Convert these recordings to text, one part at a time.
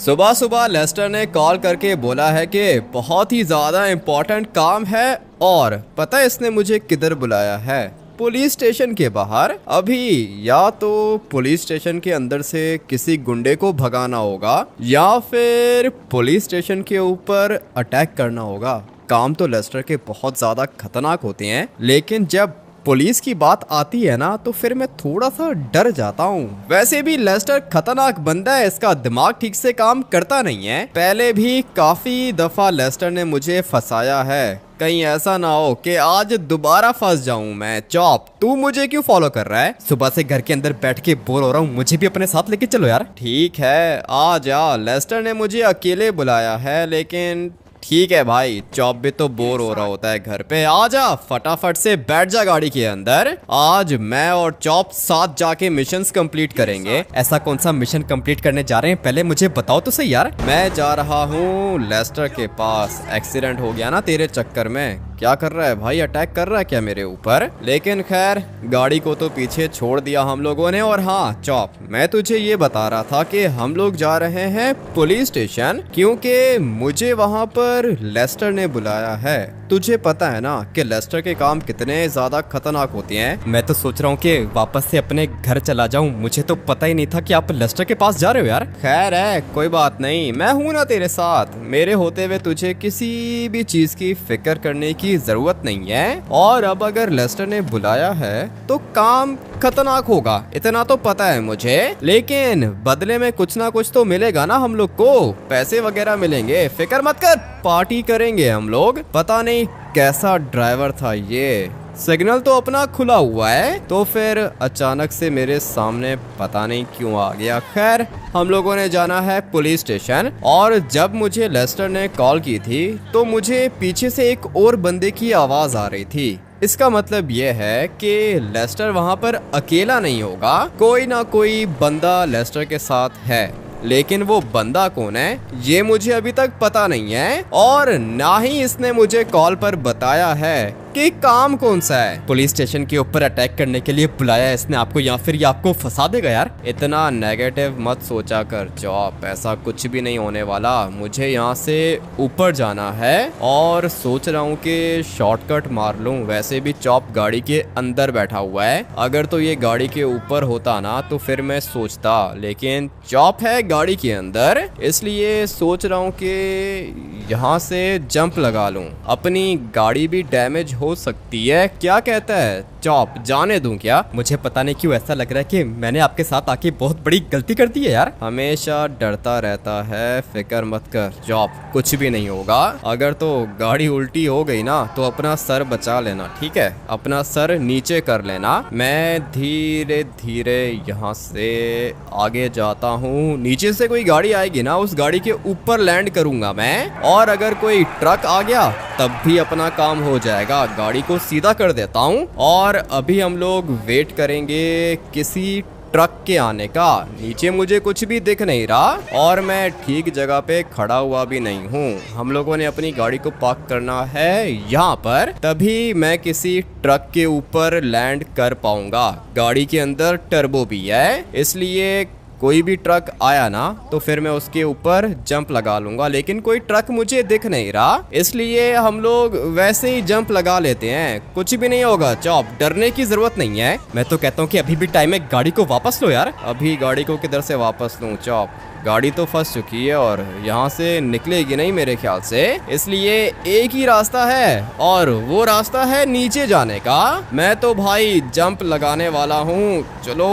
सुबह सुबह लेस्टर ने कॉल करके बोला है कि बहुत ही ज़्यादा इम्पोर्टेंट काम है और पता है इसने मुझे किधर बुलाया है? पुलिस स्टेशन के बाहर। अभी या तो पुलिस स्टेशन के अंदर से किसी गुंडे को भगाना होगा या फिर पुलिस स्टेशन के ऊपर अटैक करना होगा। काम तो लेस्टर के बहुत ज़्यादा खतरनाक होते हैं, लेकिन जब पुलिस की बात आती है ना तो फिर मैं थोड़ा सा डर जाता हूँ। वैसे भी लेस्टर खतरनाक बंदा है, इसका दिमाग ठीक से काम करता नहीं है। पहले भी काफी दफा लेस्टर ने मुझे फंसाया है, कहीं ऐसा ना हो कि आज दोबारा फंस जाऊं मैं। चॉप, तू मुझे क्यों फॉलो कर रहा है? सुबह से घर के अंदर बैठ के बोर हो रहा हूँ, मुझे भी अपने साथ लेके चलो यार। ठीक है आ जा, लेस्टर ने मुझे अकेले बुलाया है, लेकिन ठीक है भाई, चॉप भी तो बोर हो रहा होता है घर पे। आजा फटाफट से बैठ जा गाड़ी के अंदर। आज मैं और चॉप साथ जाके मिशंस कंप्लीट करेंगे। ऐसा कौन सा मिशन कंप्लीट करने जा रहे हैं, पहले मुझे बताओ तो सही यार। मैं जा रहा हूँ लेस्टर के पास। एक्सीडेंट हो गया ना तेरे चक्कर में। क्या कर रहा है भाई, अटैक कर रहा है क्या मेरे ऊपर? लेकिन खैर गाड़ी को तो पीछे छोड़ दिया हम लोगों ने। और हाँ चॉप, मैं तुझे ये बता रहा था कि हम लोग जा रहे हैं पुलिस स्टेशन, क्योंकि मुझे वहाँ पर लेस्टर ने बुलाया है। तुझे पता है ना कि लेस्टर के काम कितने ज्यादा खतरनाक होते हैं। मैं तो सोच रहा हूँ कि वापस से अपने घर चला जाऊँ, मुझे तो पता ही नहीं था कि आप लेस्टर के पास जा रहे हो यार। खैर है, कोई बात नहीं, मैं हूँ ना तेरे साथ। मेरे होते हुए तुझे किसी भी चीज की फिक्र करने की जरूरत नहीं है। और अब अगर लेस्टर ने बुलाया है तो काम खतरनाक होगा, इतना तो पता है मुझे। लेकिन बदले में कुछ ना कुछ तो मिलेगा ना हम लोग को, पैसे वगैरह मिलेंगे। फिक्र मत कर, पार्टी करेंगे हम लोग। पता नहीं कैसा ड्राइवर था ये, सिग्नल तो अपना खुला हुआ है तो फिर अचानक से मेरे सामने पता नहीं क्यों आ गया। खैर हम लोगों ने जाना है पुलिस स्टेशन। और जब मुझे लेस्टर ने कॉल की थी तो मुझे पीछे से एक और बंदे की आवाज आ रही थी। इसका मतलब ये है कि लेस्टर वहाँ पर अकेला नहीं होगा, कोई ना कोई बंदा लेस्टर के साथ है। लेकिन वो बंदा कौन है ये मुझे अभी तक पता नहीं है, और ना ही इसने मुझे कॉल पर बताया है कि काम कौन सा है। पुलिस स्टेशन के ऊपर अटैक करने के लिए बुलाया है इसने आपको, या फिर ये आपको फंसा देगा यार। इतना नेगेटिव मत सोचा कर चॉप, ऐसा कुछ भी नहीं होने वाला। मुझे यहाँ से ऊपर जाना है और सोच रहा हूँ कि शॉर्टकट मार लूँ। वैसे भी चॉप गाड़ी के अंदर बैठा हुआ है, अगर तो ये गाड़ी के ऊपर होता ना तो फिर मैं सोचता, लेकिन चॉप है गाड़ी के अंदर, इसलिए सोच रहा हूँ कि यहाँ से जंप लगा लूँ। अपनी गाड़ी भी डैमेज हो सकती है, क्या कहता है चॉप, जाने दूं क्या? मुझे पता नहीं क्यों ऐसा लग रहा है कि मैंने आपके साथ आके बहुत बड़ी गलती कर दी है यार। हमेशा डरता रहता है, फिक्र मत कर चॉप, कुछ भी नहीं होगा। अगर तो गाड़ी उल्टी हो गई ना तो अपना सर बचा लेना, ठीक है? अपना सर नीचे कर लेना। मैं धीरे धीरे यहाँ से आगे जाता हूँ। नीचे से कोई गाड़ी आएगी ना, उस गाड़ी के ऊपर लैंड करूंगा मैं। और अगर कोई ट्रक आ गया तब भी अपना काम हो जाएगा। गाड़ी को सीधा कर देता हूँ और अभी हम लोग वेट करेंगे किसी ट्रक के आने का। नीचे मुझे कुछ भी दिख नहीं रहा और मैं ठीक जगह पे खड़ा हुआ भी नहीं हूँ। हम लोगों ने अपनी गाड़ी को पार्क करना है यहाँ पर, तभी मैं किसी ट्रक के ऊपर लैंड कर पाऊंगा। गाड़ी के अंदर टर्बो भी है, इसलिए कोई भी ट्रक आया ना तो फिर मैं उसके ऊपर जंप लगा लूंगा। लेकिन कोई ट्रक मुझे दिख नहीं रहा, इसलिए हम लोग वैसे ही जंप लगा लेते हैं। कुछ भी नहीं होगा चॉप, डरने की जरूरत नहीं है। मैं तो कहता हूँ कि अभी भी टाइम है, गाड़ी को वापस लो यार। अभी गाड़ी को किधर से वापस लूँ चॉप, गाड़ी तो फंस चुकी है और यहाँ से निकलेगी नहीं मेरे ख्याल से, इसलिए एक ही रास्ता है और वो रास्ता है नीचे जाने का। मैं तो भाई जंप लगाने वाला हूँ। चलो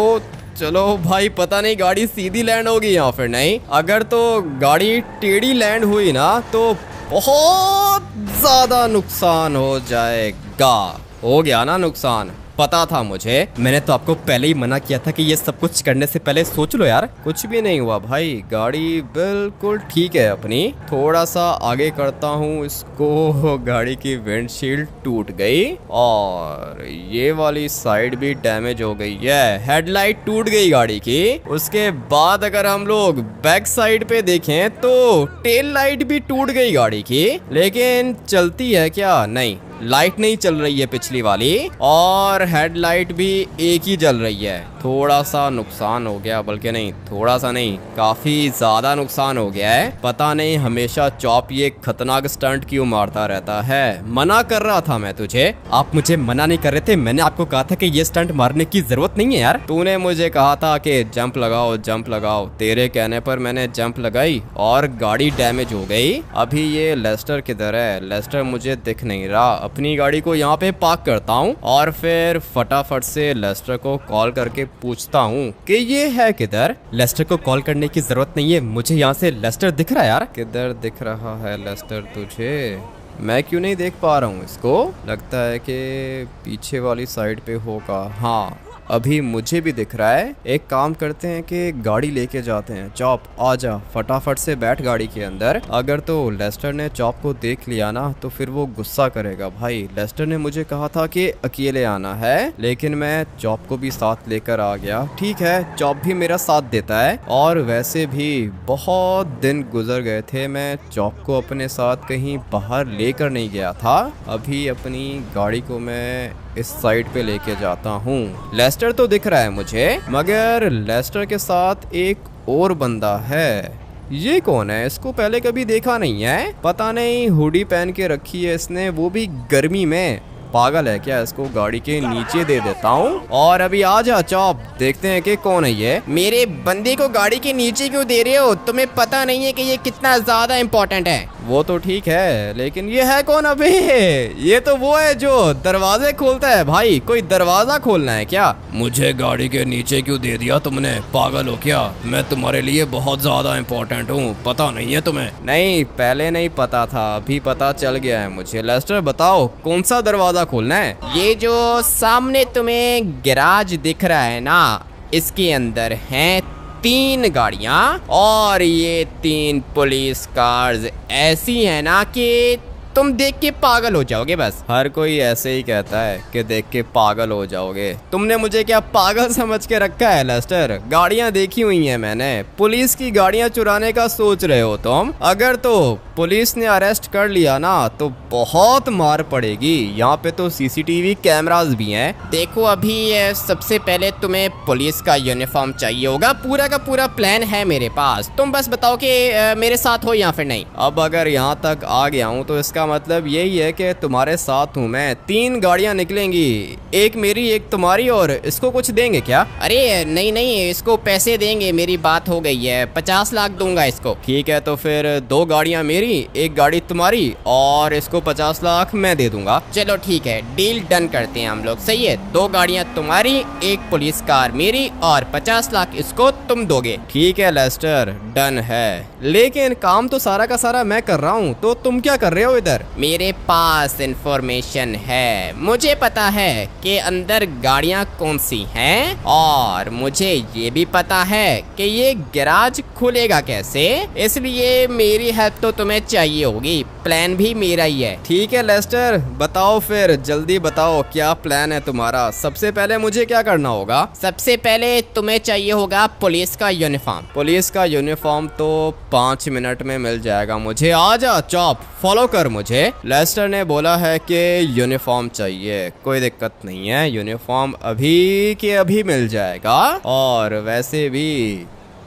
चलो भाई, पता नहीं गाड़ी सीधी लैंड होगी या फिर नहीं। अगर तो गाड़ी टेढ़ी लैंड हुई ना तो बहुत ज्यादा नुकसान हो जाएगा। हो गया ना नुकसान, पता था मुझे। मैंने तो आपको पहले ही मना किया था कि ये सब कुछ करने से पहले सोच लो यार। कुछ भी नहीं हुआ भाई, गाड़ी बिल्कुल ठीक है अपनी। थोड़ा सा आगे करता हूँ इसको, गाड़ी की विंडशील्ड टूट गई और ये वाली साइड भी डैमेज हो गई है। हेडलाइट टूट गई गाड़ी की। उसके बाद अगर हम लोग बैक साइड पे देखें तो टेल लाइट भी टूट गई गाड़ी की। लेकिन चलती है क्या? नहीं, लाइट नहीं चल रही है पिछली वाली, और हेडलाइट भी एक ही जल रही है। थोड़ा सा नुकसान हो गया, बल्कि नहीं, थोड़ा सा नहीं, काफी ज्यादा नुकसान हो गया है। पता नहीं हमेशा चॉप ये खतरनाक स्टंट क्यों मारता रहता है। मना कर रहा था मैं तुझे। आप मुझे मना नहीं कर रहे थे, मैंने आपको कहा था कि ये स्टंट मारने की जरूरत नहीं है यार। तूने मुझे कहा था कि जंप लगाओ जंप लगाओ, तेरे कहने पर मैंने जंप लगाई और गाड़ी डैमेज हो गई। अभी ये लेस्टर किधर है? लेस्टर मुझे दिख नहीं रहा। अपनी गाड़ी को यहाँ पे पार्क करता हूँ और फिर फटाफट से लेस्टर को कॉल करके पूछता हूँ कि ये है किधर। लेस्टर को कॉल करने की जरूरत नहीं है, मुझे यहाँ से लेस्टर दिख रहा है यार। किधर दिख रहा है लेस्टर तुझे? मैं क्यों नहीं देख पा रहा हूँ इसको? लगता है कि पीछे वाली साइड पे होगा। हाँ, अभी मुझे भी दिख रहा है। एक काम करते हैं कि गाड़ी लेके जाते हैं। चॉप आजा, फटाफट से बैठ गाड़ी के अंदर। अगर तो लेस्टर ने चॉप को देख लिया ना तो फिर वो गुस्सा करेगा। भाई लेस्टर ने मुझे कहा था कि अकेले आना है, लेकिन मैं चॉप को भी साथ लेकर आ गया। ठीक है, चॉप भी मेरा साथ देता है। और वैसे भी बहुत दिन गुजर गए थे, मैं चॉप को अपने साथ कहीं बाहर लेकर नहीं गया था। अभी अपनी गाड़ी को मैं इस साइड पे लेके जाता हूँ। लेस्टर तो दिख रहा है मुझे, मगर लेस्टर के साथ एक और बंदा है। ये कौन है? इसको पहले कभी देखा नहीं है। पता नहीं हुडी पहन के रखी है इसने, वो भी गर्मी में। पागल है क्या? इसको गाड़ी के नीचे दे देता हूँ। और अभी आ जा चॉप, देखते हैं कि कौन है ये। मेरे बंदे को गाड़ी के नीचे क्यों दे रहे हो? तुम्हें पता नहीं है कि ये कितना ज्यादा इम्पोर्टेंट है? वो तो ठीक है, लेकिन ये है कौन अबे? ये तो वो है जो दरवाजे खोलता है। भाई कोई दरवाजा खोलना है क्या? मुझे गाड़ी के नीचे क्यों दे दिया तुमने? पागल हो क्या? मैं तुम्हारे लिए बहुत ज्यादा इम्पोर्टेंट हूँ, पता नहीं है तुम्हें? नहीं, पहले नहीं पता था, अभी पता चल गया है मुझे। लेस्टर बताओ कौन सा दरवाजा खोलना है? ये जो सामने तुम्हें गैराज दिख रहा है ना, इसके अंदर हैं 3 गाड़ियां, और ये 3 पुलिस कार्स ऐसी है ना कि तुम देख के पागल हो जाओगे। बस हर कोई ऐसे ही कहता है कि देख के पागल हो जाओगे। तुमने मुझे क्या पागल समझ के रखा है लेस्टर? गाड़ियां देखी हुई हैं मैंने। पुलिस की गाड़ियां चुराने का सोच रहे हो तुम? अगर तो पुलिस ने अरेस्ट कर लिया ना तो बहुत मार पड़ेगी। यहाँ पे तो सीसीटीवी कैमरास भी हैं। देखो, अभी सबसे पहले तुम्हें पुलिस का यूनिफॉर्म चाहिए होगा। पूरा का पूरा प्लान है मेरे पास, तुम बस बताओ कि मेरे साथ हो या फिर नहीं। अब अगर यहाँ तक आ गया हूँ तो इसका मतलब यही है कि तुम्हारे साथ हूँ मैं। 3 गाड़ियाँ निकलेंगी, एक मेरी एक तुम्हारी, और इसको कुछ देंगे क्या? अरे नहीं नहीं, इसको पैसे देंगे, मेरी बात हो गई है। 50 लाख दूंगा इसको। ठीक है, तो फिर 2 गाड़ियाँ मेरी, एक गाड़ी तुम्हारी, और इसको 50 लाख मैं दे दूंगा। चलो ठीक है, डील डन करते हैं हम लोग। सही है, 2 गाड़ियाँ तुम्हारी, एक पुलिस कार मेरी, और 50 लाख इसको तुम दोगे। ठीक है लेस्टर, डन है। लेकिन काम तो सारा का सारा मैं कर रहा हूँ, तो तुम क्या कर रहे हो इधर? मेरे पास इंफॉर्मेशन है, मुझे पता है कि अंदर गाड़ियां कौन सी हैं, और मुझे ये भी पता है कि ये गैराज खुलेगा कैसे। इसलिए मेरी हेल्प तो तुम्हें चाहिए होगी। प्लान भी मेरा ही है। ठीक है लेस्टर, बताओ फिर, जल्दी बताओ क्या प्लान है तुम्हारा। सबसे पहले मुझे क्या करना होगा? सबसे पहले तुम्हें चाहिए होगा पुलिस का यूनिफॉर्म। पुलिस का यूनिफॉर्म तो 5 मिनट में मिल जाएगा मुझे। आजा चॉप, फॉलो कर मुझे। लेस्टर ने बोला है कि यूनिफॉर्म चाहिए, कोई दिक्कत नहीं है, यूनिफॉर्म अभी के अभी मिल जाएगा। और वैसे भी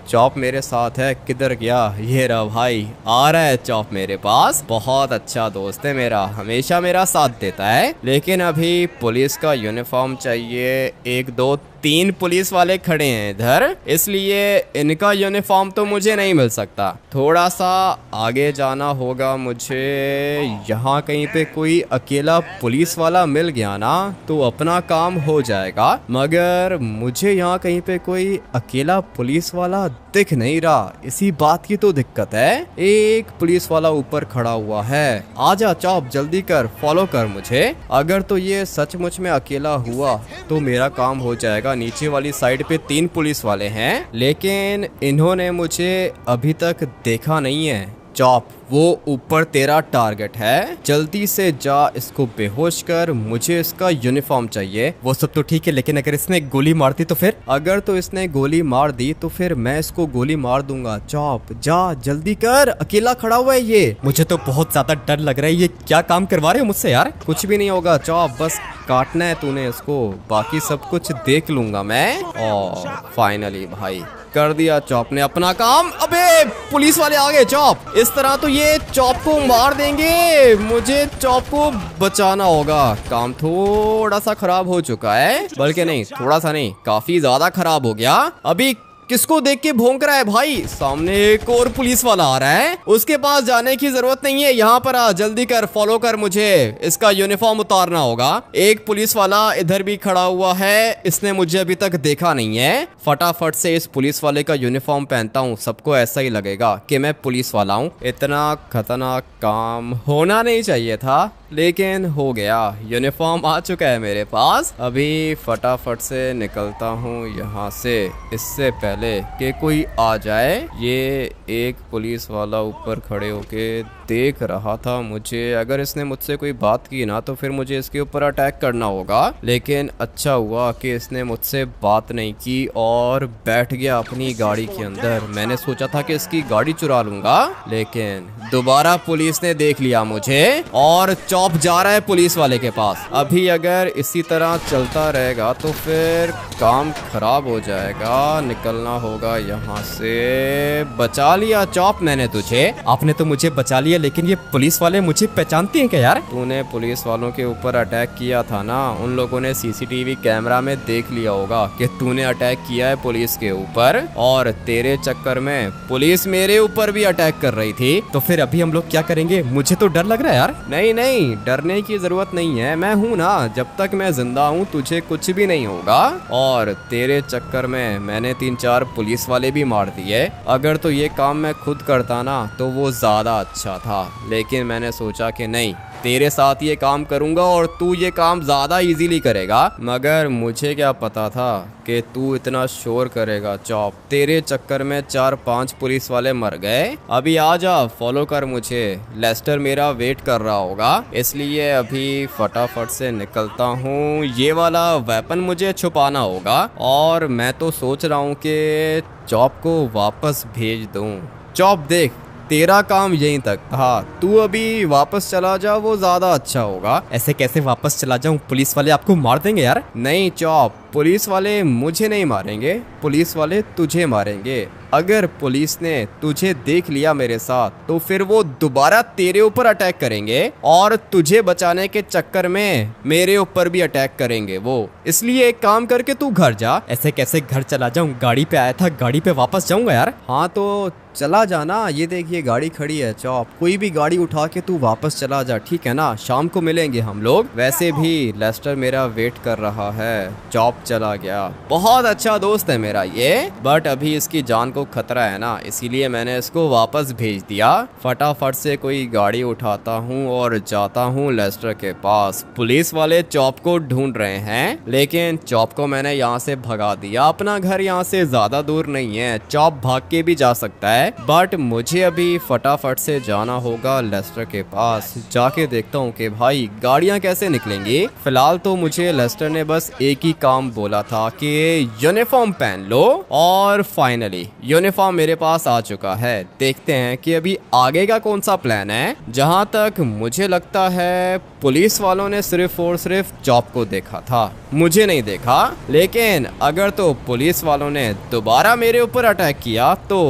चॉप मेरे साथ है। किधर गया? ये रहा भाई, आ रहा है चॉप मेरे पास। बहुत अच्छा दोस्त है मेरा, हमेशा मेरा साथ देता है। लेकिन अभी पुलिस का यूनिफॉर्म चाहिए। 1 2 3 पुलिस वाले खड़े हैं इधर, इसलिए इनका यूनिफॉर्म तो मुझे नहीं मिल सकता। थोड़ा सा आगे जाना होगा मुझे। यहाँ कहीं पे कोई अकेला पुलिस वाला मिल गया ना तो अपना काम हो जाएगा, मगर मुझे यहाँ कहीं पे कोई अकेला पुलिस वाला दिख नहीं रहा। इसी बात की तो दिक्कत है। एक पुलिस वाला ऊपर खड़ा हुआ है। आजा चॉप, जल्दी कर, फॉलो कर मुझे। अगर तो ये सचमुच में अकेला हुआ तो मेरा काम हो जाएगा। नीचे वाली साइड पे 3 पुलिस वाले हैं, लेकिन इन्होंने मुझे अभी तक देखा नहीं है। चॉप वो ऊपर तेरा टारगेट है, जल्दी से जा इसको बेहोश कर, मुझे इसका यूनिफॉर्म चाहिए। वो सब तो ठीक है, लेकिन अगर इसने गोली मार दी तो फिर? अगर तो इसने गोली मार दी तो फिर मैं इसको गोली मार दूंगा। चॉप जा जल्दी कर, अकेला खड़ा हुआ है ये। मुझे तो बहुत ज्यादा डर लग रहा है, ये क्या काम करवा रहे हो मुझसे यार? कुछ भी नहीं होगा चॉप, बस काटना है तूने इसको, बाकी सब कुछ देख लूंगा मैं। और फाइनली भाई कर दिया चॉप ने अपना काम। अबे पुलिस वाले आ गए चॉप, इस तरह तो ये चॉप को मार देंगे, मुझे चॉप को बचाना होगा। काम थोड़ा सा खराब हो चुका है, बल्कि नहीं थोड़ा सा नहीं, काफी ज्यादा खराब हो गया। अभी किसको देख के भौंक रहा है भाई? सामने एक और पुलिस वाला आ रहा है, उसके पास जाने की जरूरत नहीं है, यहाँ पर आ, जल्दी कर, फॉलो कर, मुझे इसका यूनिफॉर्म उतारना होगा। एक पुलिस वाला इधर भी खड़ा हुआ है, इसने मुझे अभी तक देखा नहीं है। फटाफट से इस पुलिस वाले का यूनिफॉर्म पहनता हूँ, सबको ऐसा ही लगेगा कि मैं पुलिस वाला हूँ। इतना खतरनाक काम होना नहीं चाहिए था, लेकिन हो गया। यूनिफॉर्म आ चुका है मेरे पास। अभी फटाफट से निकलता हूँ यहाँ से, इससे पहले कि कोई आ जाए। ये एक पुलिस वाला ऊपर खड़े होके देख रहा था मुझे, अगर इसने मुझसे कोई बात की ना तो फिर मुझे इसके ऊपर अटैक करना होगा। लेकिन अच्छा हुआ कि इसने मुझसे बात नहीं की और बैठ गया अपनी गाड़ी के अंदर। मैंने सोचा था कि इसकी गाड़ी चुरा लूंगा, लेकिन दोबारा पुलिस ने देख लिया मुझे और चॉप जा रहा है पुलिस वाले के पास। अभी अगर इसी तरह चलता रहेगा तो फिर काम खराब हो जाएगा, निकलना होगा यहाँ से। बचा लिया चॉप मैंने तुझे। आपने तो मुझे बचा लिया, लेकिन ये पुलिस वाले मुझे पहचानते हैं क्या यार? तूने पुलिस वालों के ऊपर अटैक किया था ना, उन लोगों ने सीसीटीवी कैमरा में देख लिया होगा कि तूने अटैक किया है पुलिस के ऊपर, और तेरे चक्कर में पुलिस मेरे ऊपर भी अटैक कर रही थी। तो फिर अभी हम लोग क्या करेंगे? मुझे तो डर लग रहा है यार। नहीं नहीं, डरने की जरूरत नहीं है, मैं हूँ ना, जब तक मैं जिंदा हूँ तुझे कुछ भी नहीं होगा। और तेरे चक्कर में मैंने 3-4 पुलिस वाले भी मार दिए। अगर तो ये काम मैं खुद करता ना तो वो ज्यादा अच्छा था, लेकिन मैंने सोचा कि नहीं, तेरे साथ ये काम करूंगा और तू ये काम ज्यादा इजीली करेगा। मगर मुझे क्या पता था कि तू इतना शोर करेगा चॉप। तेरे चक्कर में 4-5 पुलिस वाले मर गए। अभी आ जा, फॉलो कर मुझे, लेस्टर मेरा वेट कर रहा होगा, इसलिए अभी फटाफट से निकलता हूँ। ये वाला वेपन मुझे छुपाना होगा और मैं तो सोच रहा हूँ कि चॉप को वापस भेज दूँ। चॉप देख, तेरा काम यहीं तक था, तू अभी वापस चला जा, वो ज्यादा अच्छा होगा। ऐसे कैसे वापस चला जाऊं? पुलिस वाले आपको मार देंगे यार। नहीं चॉप, पुलिस वाले मुझे नहीं मारेंगे, पुलिस वाले तुझे मारेंगे। अगर पुलिस ने तुझे देख लिया मेरे साथ तो फिर वो दोबारा तेरे ऊपर अटैक करेंगे और तुझे बचाने के चक्कर में मेरे ऊपर भी अटैक करेंगे वो। इसलिए एक काम करके तू घर जा। ऐसे कैसे घर चला जाऊं? गाड़ी पे आया था, गाड़ी पे वापस जाऊंगा यार। हाँ तो चला जाना, ये देखिए गाड़ी खड़ी है चॉप, कोई भी गाड़ी उठा के तू वापस चला जा, ठीक है ना? शाम को मिलेंगे हम लोग। वैसे भी लेस्टर मेरा वेट कर रहा है। चॉप चला गया, बहुत अच्छा दोस्त है मेरा ये, बट अभी इसकी जान को खतरा है ना, इसीलिए मैंने इसको वापस भेज दिया। फटाफट से कोई गाड़ी उठाता हूँ और जाता हूँ लेस्टर के पास। पुलिस वाले चॉप को ढूंढ रहे हैं, लेकिन चॉप को मैंने यहाँ से भगा दिया। अपना घर यहाँ से ज्यादा दूर नहीं है, चॉप भाग के भी जा सकता है, बट मुझे अभी फटाफट से जाना होगा लेस्टर के पास। जाके देखता हूँ कि भाई गाड़ियाँ कैसे निकलेंगी। फिलहाल तो मुझे लेस्टर ने बस एक ही काम बोला था कि यूनिफॉर्म पहन लो, और फाइनली यूनिफॉर्म मेरे पास आ चुका है। देखते हैं कि अभी आगे का कौन सा प्लान है। जहाँ तक मुझे लगता है पुलिस वालों ने सिर्फ और सिर्फ चॉप को देखा था, मुझे नहीं देखा। लेकिन अगर तो पुलिस वालों ने दोबारा मेरे ऊपर अटैक किया तो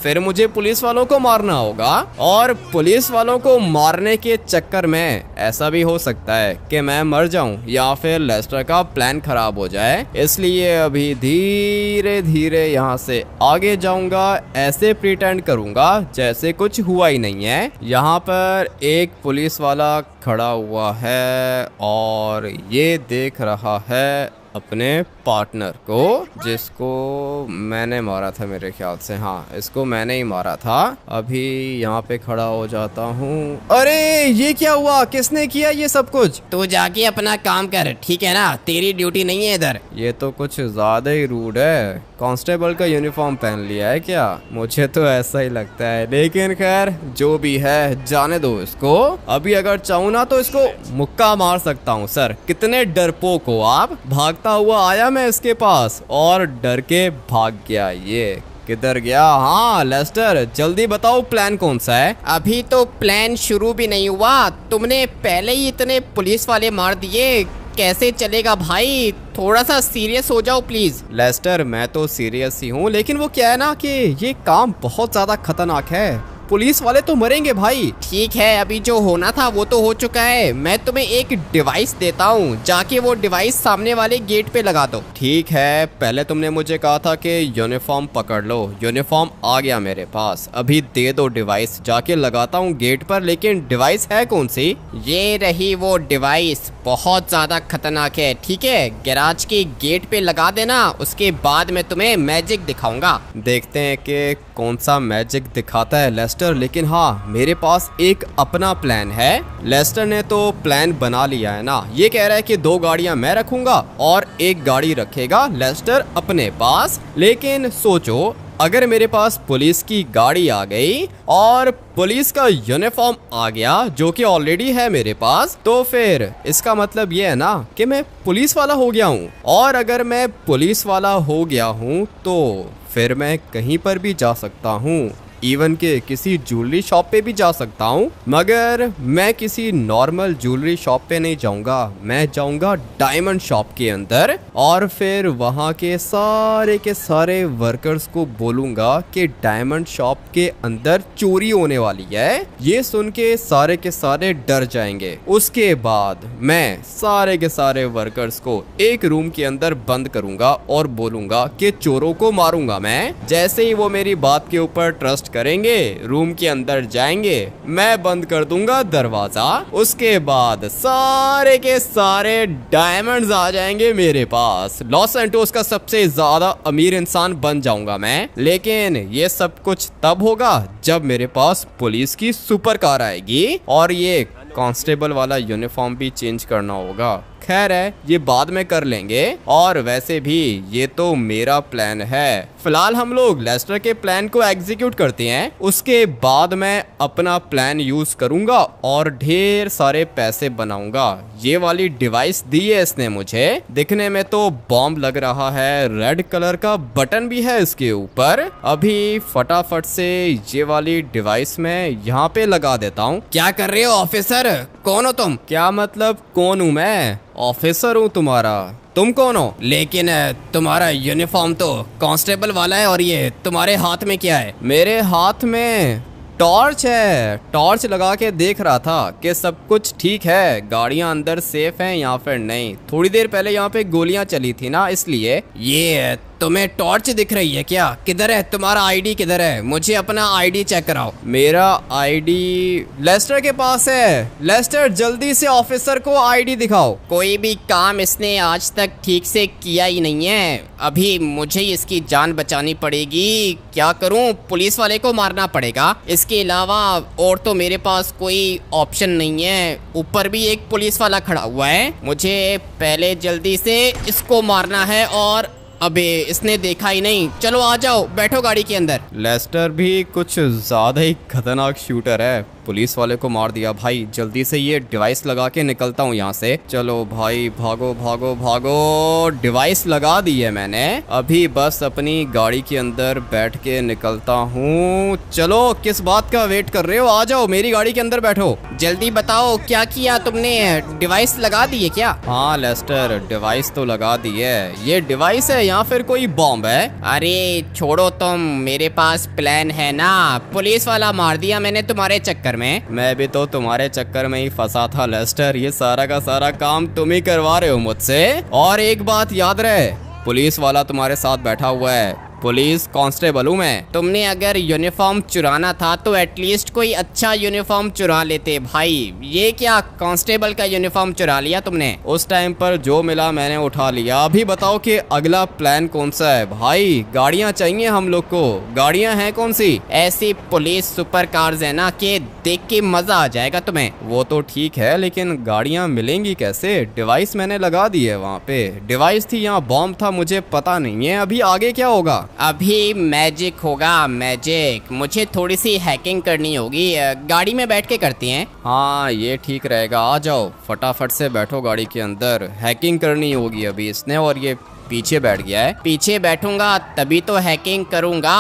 फिर मुझे पुलिस वालों को मारना होगा, और पुलिस वालों को मारने के चक्कर में ऐसा भी हो सकता है कि मैं मर जाऊं या फिर लेस्टर का प्लान खराब हो जाए। इसलिए अभी धीरे धीरे यहाँ से आगे जाऊंगा, ऐसे प्रिटेंड करूंगा जैसे कुछ हुआ ही नहीं है। यहाँ पर एक पुलिस वाला खड़ा हुआ है और ये देख रहा है अपने पार्टनर को, जिसको मैंने मारा था मेरे ख्याल से। हाँ, इसको मैंने ही मारा था। अभी यहाँ पे खड़ा हो जाता हूँ। अरे ये क्या हुआ? किसने किया ये सब कुछ? तू जाके अपना काम कर, ठीक है ना? तेरी ड्यूटी नहीं है इधर। ये तो कुछ ज्यादा ही रूड है। कांस्टेबल का यूनिफॉर्म पहन लिया है क्या? मुझे तो ऐसा ही लगता है, लेकिन खैर जो भी है जाने दो इसको। अभी अगर चाहूँ ना तो इसको मुक्का मार सकता हूँ। सर कितने डरपोक हो आप। भागता हुआ आया मैं इसके पास और डर के भाग गया। ये किधर गया? हाँ लेस्टर, जल्दी बताओ प्लान कौन सा है? अभी तो प्लान शुरू भी नहीं हुआ, तुमने पहले ही इतने पुलिस वाले मार दिए। कैसे चलेगा भाई? थोड़ा सा सीरियस हो जाओ प्लीज। लेस्टर मैं तो सीरियस ही हूँ, लेकिन वो क्या है ना कि ये काम बहुत ज्यादा खतरनाक है। पुलिस वाले तो मरेंगे भाई। ठीक है, अभी जो होना था वो तो हो चुका है। मैं तुम्हें एक डिवाइस देता हूँ, जाके वो डिवाइस सामने वाले गेट पे लगा दो। ठीक है, पहले तुमने मुझे कहा था कि यूनिफॉर्म पकड़ लो। यूनिफॉर्म आ गया मेरे पास। अभी दे दो डिवाइस, जाके लगाता हूँ गेट पर। लेकिन डिवाइस है कौन सी? ये रही वो डिवाइस, बहुत ज्यादा खतरनाक है। ठीक है, गैराज के गेट पे लगा देना, उसके बाद मैं तुम्हें मैजिक दिखाऊंगा। देखते हैं कि कौन सा मैजिक दिखाता है लेस्टर। लेकिन हाँ, मेरे पास एक अपना प्लान है। लेस्टर ने तो प्लान बना लिया है ना। ये कह रहा है कि 2 गाड़ियां मैं रखूंगा और 1 गाड़ी रखेगा लेस्टर अपने पास। लेकिन सोचो, अगर मेरे पास पुलिस की गाड़ी आ गई और पुलिस का यूनिफॉर्म आ गया, जो कि ऑलरेडी है मेरे पास, तो फिर इसका मतलब ये है ना कि मैं पुलिस वाला हो गया हूँ। और अगर मैं पुलिस वाला हो गया हूँ तो फिर मैं कहीं पर भी जा सकता हूँ, इवन के किसी ज्वेलरी शॉप पे भी जा सकता हूँ। मगर मैं किसी नॉर्मल ज्वेलरी शॉप पे नहीं जाऊंगा, मैं जाऊंगा डायमंड शॉप के अंदर। और फिर वहाँ के सारे वर्कर्स को बोलूंगा कि डायमंड शॉप के अंदर चोरी होने वाली है। ये सुन के सारे डर जाएंगे। उसके बाद मैं सारे के सारे वर्कर्स को एक रूम के अंदर बंद करूंगा और बोलूंगा कि चोरों को मारूंगा मैं। जैसे ही वो मेरी बात के ऊपर ट्रस्ट करेंगे, रूम के अंदर जाएंगे, मैं बंद कर दूंगा दरवाजा। उसके बाद सारे के सारे डायमंड्स आ जाएंगे मेरे पास। लॉस एंटोस का सबसे ज्यादा अमीर इंसान बन जाऊंगा मैं। लेकिन ये सब कुछ तब होगा जब मेरे पास पुलिस की सुपर कार आएगी और ये कांस्टेबल वाला यूनिफॉर्म भी चेंज करना होगा। खैर है, ये बाद में कर लेंगे। और वैसे भी ये तो मेरा प्लान है। फिलहाल हम लोग लेस्टर के प्लान को एग्जीक्यूट करते हैं, उसके बाद मैं अपना प्लान यूज करूंगा और ढेर सारे पैसे बनाऊंगा। ये वाली डिवाइस दी है इसने मुझे, दिखने में तो बॉम्ब लग रहा है। रेड कलर का बटन भी है इसके ऊपर। अभी फटाफट से ये वाली डिवाइस मैं यहाँ पे लगा देता हूँ। क्या कर रहे हो ऑफिसर? कौन हो तुम? क्या मतलब कौन हूँ मैं? ऑफिसर हूँ तुम्हारा। तुम कौन हो? लेकिन तुम्हारा यूनिफॉर्म तो कांस्टेबल वाला है, और ये तुम्हारे हाथ में क्या है? मेरे हाथ में टॉर्च है। टॉर्च लगा के देख रहा था कि सब कुछ ठीक है, गाड़ियां अंदर सेफ हैं या फिर नहीं। थोड़ी देर पहले यहाँ पे गोलियां चली थी ना, इसलिए। ये तुम्हें टॉर्च दिख रही है क्या? किधर है तुम्हारा आईडी? किधर है? मुझे अपना आईडी चेक कराओ। मेरा आईडी लेस्टर के पास है। लेस्टर जल्दी से ऑफिसर को आईडी दिखाओ। कोई भी काम इसने आज तक ठीक से किया ही नहीं है। अभी मुझे इसकी जान बचानी पड़ेगी। क्या करूं? पुलिस वाले को मारना पड़ेगा। इसके अलावा और तो मेरे पास कोई ऑप्शन नहीं है। ऊपर भी एक पुलिस वाला खड़ा हुआ है। मुझे पहले जल्दी से इसको मारना है। और अबे इसने देखा ही नहीं। चलो आ जाओ, बैठो गाड़ी के अंदर। लेस्टर भी कुछ ज्यादा ही खतरनाक शूटर है। पुलिस वाले को मार दिया भाई। जल्दी से ये डिवाइस लगा के निकलता हूँ यहाँ से। चलो भाई, भागो भागो भागो। डिवाइस लगा दी है मैंने। अभी बस अपनी गाड़ी के अंदर बैठ के निकलता हूँ। चलो, किस बात का वेट कर रहे हो? आ जाओ, मेरी गाड़ी के अंदर बैठो। जल्दी बताओ क्या किया तुमने? डिवाइस लगा दी है क्या? हाँ लेस्टर, डिवाइस तो लगा दी है। ये डिवाइस है या फिर कोई बॉम्ब है? अरे छोड़ो तुम, मेरे पास प्लान है ना। पुलिस वाला मार दिया मैंने तुम्हारे चक्कर में। मैं भी तो तुम्हारे चक्कर में ही फंसा था लेस्टर। ये सारा का सारा काम तुम ही करवा रहे हो मुझसे। और एक बात याद रहे, पुलिस वाला तुम्हारे साथ बैठा हुआ है। पुलिस कांस्टेबल हूँ मैं। तुमने अगर यूनिफॉर्म चुराना था तो एटलीस्ट कोई अच्छा यूनिफॉर्म चुरा लेते भाई। ये क्या कांस्टेबल का यूनिफॉर्म चुरा लिया तुमने? उस टाइम पर जो मिला मैंने उठा लिया। अभी बताओ कि अगला प्लान कौन सा है भाई? गाड़ियाँ चाहिए हम लोग को। गाड़ियाँ हैं कौन सी? ऐसी पुलिस सुपर कार्स है ना कि देख के मजा आ जाएगा तुम्हें। वो तो ठीक है, लेकिन गाड़ियाँ मिलेंगी कैसे? डिवाइस मैंने लगा दी है वहाँ पे। डिवाइस थी, यहाँ बॉम्ब था, मुझे पता नहीं है। अभी आगे क्या होगा? अभी मैजिक होगा, मैजिक। मुझे थोड़ी सी हैकिंग करनी होगी, गाड़ी में बैठ के करती हैं। हाँ ये ठीक रहेगा, आ जाओ फटाफट से बैठो गाड़ी के अंदर। हैकिंग करनी होगी अभी इसने, और ये पीछे बैठ गया है। पीछे बैठूंगा तभी तो हैकिंग करूंगा।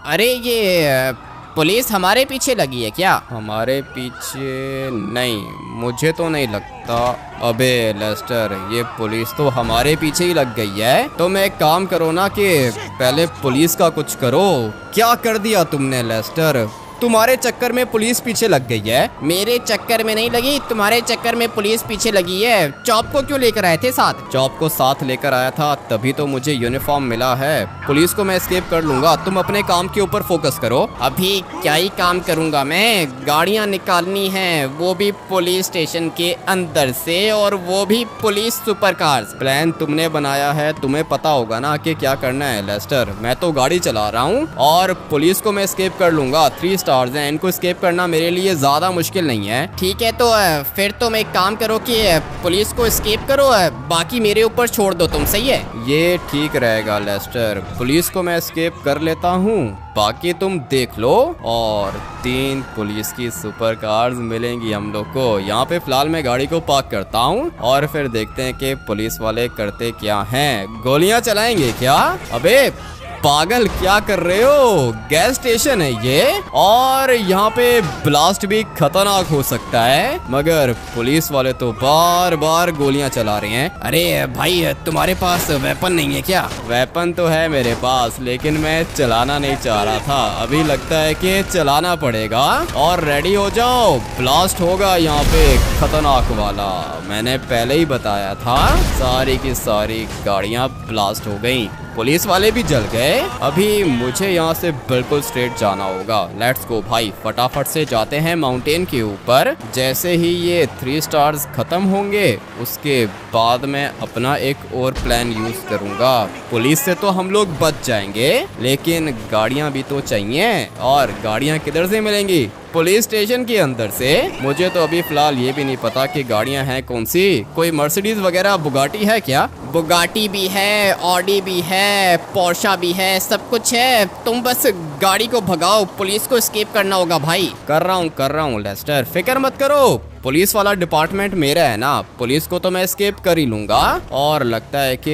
अरे ये पुलिस हमारे पीछे लगी है क्या? हमारे पीछे नहीं, मुझे तो नहीं लगता। अबे लेस्टर, ये पुलिस तो हमारे पीछे ही लग गई है। तुम एक काम करो ना कि पहले पुलिस का कुछ करो। क्या कर दिया तुमने लेस्टर? तुम्हारे चक्कर में पुलिस पीछे लग गई है। मेरे चक्कर में नहीं लगी, तुम्हारे चक्कर में पुलिस पीछे लगी है। चॉप को क्यों लेकर आए थे साथ? चॉप को साथ लेकर आया था तभी तो मुझे यूनिफॉर्म मिला है। पुलिस को मैं एस्केप कर लूंगा, तुम अपने काम के ऊपर फोकस करो। अभी क्या ही काम करूंगा मैं? गाड़ियां निकालनी है, वो भी पुलिस स्टेशन के अंदर से, और वो भी पुलिस सुपर कार्स। प्लान तुमने बनाया है, तुम्हें पता होगा ना कि क्या करना है लेस्टर। मैं तो गाड़ी चला रहा हूँ और पुलिस को मैं एस्केप कर लूंगा। 3 स्टार्स हैं, इनको एस्केप करना मेरे लिए ज्यादा मुश्किल नहीं है। ठीक है, तो फिर तुम एक काम करो कि पुलिस को एस्केप करो, बाकी मेरे ऊपर छोड़ दो तुम। सही है? ये ठीक रहेगा लेस्टर। पुलिस को मैं एस्केप कर लेता हूँ, बाकी तुम देख लो। और 3 पुलिस की सुपर कार्स मिलेंगी हम लोग को। यहाँ पे फिलहाल मैं गाड़ी को पार्क करता हूँ और फिर देखते हैं कि पुलिस वाले करते क्या हैं। गोलियां चलाएंगे क्या? अबे पागल, क्या कर रहे हो? गैस स्टेशन है ये, और यहाँ पे ब्लास्ट भी खतरनाक हो सकता है, मगर पुलिस वाले तो बार बार गोलियां चला रहे हैं। अरे भाई, तुम्हारे पास वेपन नहीं है क्या? वेपन तो है मेरे पास, लेकिन मैं चलाना नहीं चाह रहा था। अभी लगता है कि चलाना पड़ेगा। और रेडी हो जाओ, ब्लास्ट होगा यहाँ पे खतरनाक वाला। मैंने पहले ही बताया था, सारी की सारी गाड़ियाँ ब्लास्ट हो गई, पुलिस वाले भी जल गए। अभी मुझे यहाँ से बिल्कुल स्ट्रेट जाना होगा। लेट्स गो भाई, फटाफट से जाते हैं माउंटेन के ऊपर। जैसे ही ये 3 स्टार्स खत्म होंगे उसके बाद मैं अपना एक और प्लान यूज करूंगा। पुलिस से तो हम लोग बच जाएंगे, लेकिन गाड़ियाँ भी तो चाहिए, और गाड़ियाँ किधर से मिलेंगी? पुलिस स्टेशन के अंदर से। मुझे तो अभी फिलहाल ये भी नहीं पता कि गाड़ियां हैं कौन सी। कोई मर्सिडीज वगैरह बुगाटी है क्या? बुगाटी भी है, ऑडी भी है, पोर्शा भी है, सब कुछ है। तुम बस गाड़ी को भगाओ, पुलिस को एस्केप करना होगा भाई। कर रहा हूँ लेस्टर, फिक्र मत करो। पुलिस वाला डिपार्टमेंट मेरा है ना, पुलिस को तो मैं एस्केप कर ही लूंगा। और लगता है कि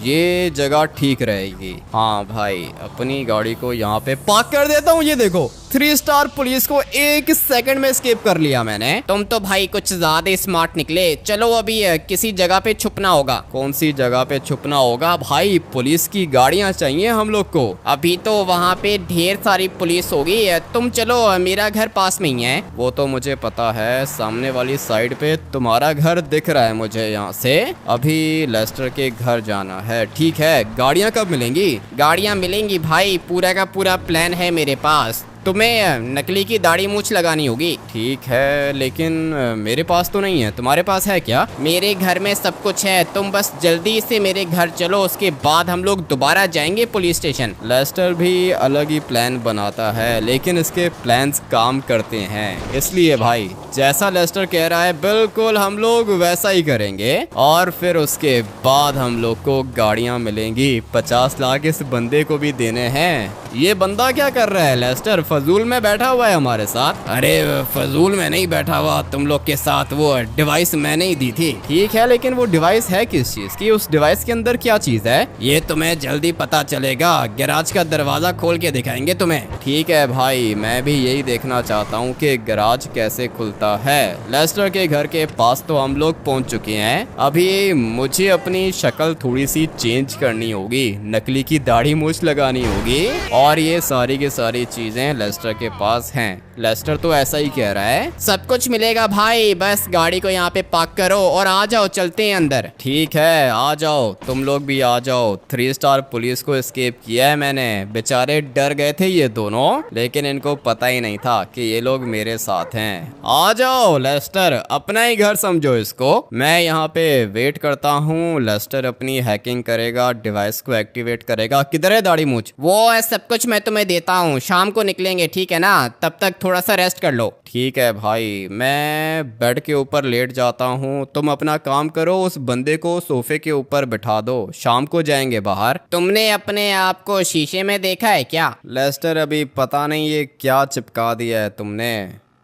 ये जगह ठीक रहेगी। हाँ भाई, अपनी गाड़ी को यहाँ पे पार्क कर देता हूँ। ये देखो, 3 स्टार पुलिस को 1 सेकंड में एस्केप कर लिया मैंने। तुम तो भाई कुछ ज्यादा स्मार्ट निकले। चलो अभी किसी जगह पे छुपना होगा। कौन सी जगह पे छुपना होगा भाई? पुलिस की गाड़ियाँ चाहिए हम लोग को। अभी तो वहाँ पे ढेर सारी पुलिस होगी। तुम चलो, मेरा घर पास में ही है। वो तो मुझे पता है, सामने वाली साइड पे तुम्हारा घर दिख रहा है मुझे यहाँ से। अभी लेस्टर के घर जाना है। ठीक है, गाड़ियाँ कब मिलेंगी? गाड़ियाँ मिलेंगी भाई, पूरा का पूरा प्लान है मेरे पास। तुम्हें नकली की दाढ़ी मूछ लगानी होगी। ठीक है, लेकिन मेरे पास तो नहीं है, तुम्हारे पास है क्या? मेरे घर में सब कुछ है, तुम बस जल्दी से मेरे घर चलो, उसके बाद हम लोग दोबारा जाएंगे पुलिस स्टेशन। लेस्टर भी अलग ही प्लान बनाता है, लेकिन इसके प्लान्स काम करते हैं। इसलिए भाई, जैसा लेस्टर कह रहा है बिल्कुल हम लोग वैसा ही करेंगे, और फिर उसके बाद हम लोग को गाड़ियाँ मिलेंगी। 50 लाख इस बंदे को भी देने हैं। ये बंदा क्या कर रहा है लेस्टर? फजूल में बैठा हुआ है हमारे साथ। अरे फजूल में नहीं बैठा हुआ, तुम लोग के साथ वो डिवाइस मैंने ही दी थी। ठीक है, लेकिन वो डिवाइस है किस चीज की? उस डिवाइस के अंदर क्या चीज है? ये तुम्हें जल्दी पता चलेगा, गैराज का दरवाजा खोल के दिखाएंगे तुम्हें। ठीक है भाई, मैं भी यही देखना चाहता हूँ कि गैराज कैसे खुलता है। लेस्टर के घर के पास तो हम लोग पहुँच चुके हैं। अभी मुझे अपनी शक्ल थोड़ी सी चेंज करनी होगी, नकली की दाढ़ी मूछ लगानी होगी, और ये सारी की सारी चीजें लेस्टर के पास हैं। लेस्टर तो ऐसा ही कह रहा है। सब कुछ मिलेगा भाई, बस गाड़ी को यहाँ पे पार्क करो और आ जाओ, चलते हैं अंदर। ठीक है, आ जाओ, तुम लोग भी आ जाओ। 3 स्टार पुलिस को एस्केप किया है मैंने। बेचारे डर गए थे ये दोनों, लेकिन इनको पता ही नहीं था कि ये लोग मेरे साथ हैं। आ जाओ लेस्टर, अपना ही घर समझो इसको। मैं यहाँ पे वेट करता हूँ। लेस्टर अपनी हैकिंग करेगा, डिवाइस को एक्टिवेट करेगा। किधर है दाढ़ी मूंछ? वो है सब कुछ मैं तुम्हें देता हूँ, शाम को निकलेंगे, ठीक है ना? तब तक थोड़ा सा रेस्ट कर लो। ठीक है भाई, मैं बेड के ऊपर लेट जाता हूँ। तुम अपना काम करो, उस बंदे को सोफे के ऊपर बिठा दो। शाम को जाएंगे बाहर। तुमने अपने आप को शीशे में देखा है क्या? लेस्टर, अभी पता नहीं ये क्या चिपका दिया है तुमने।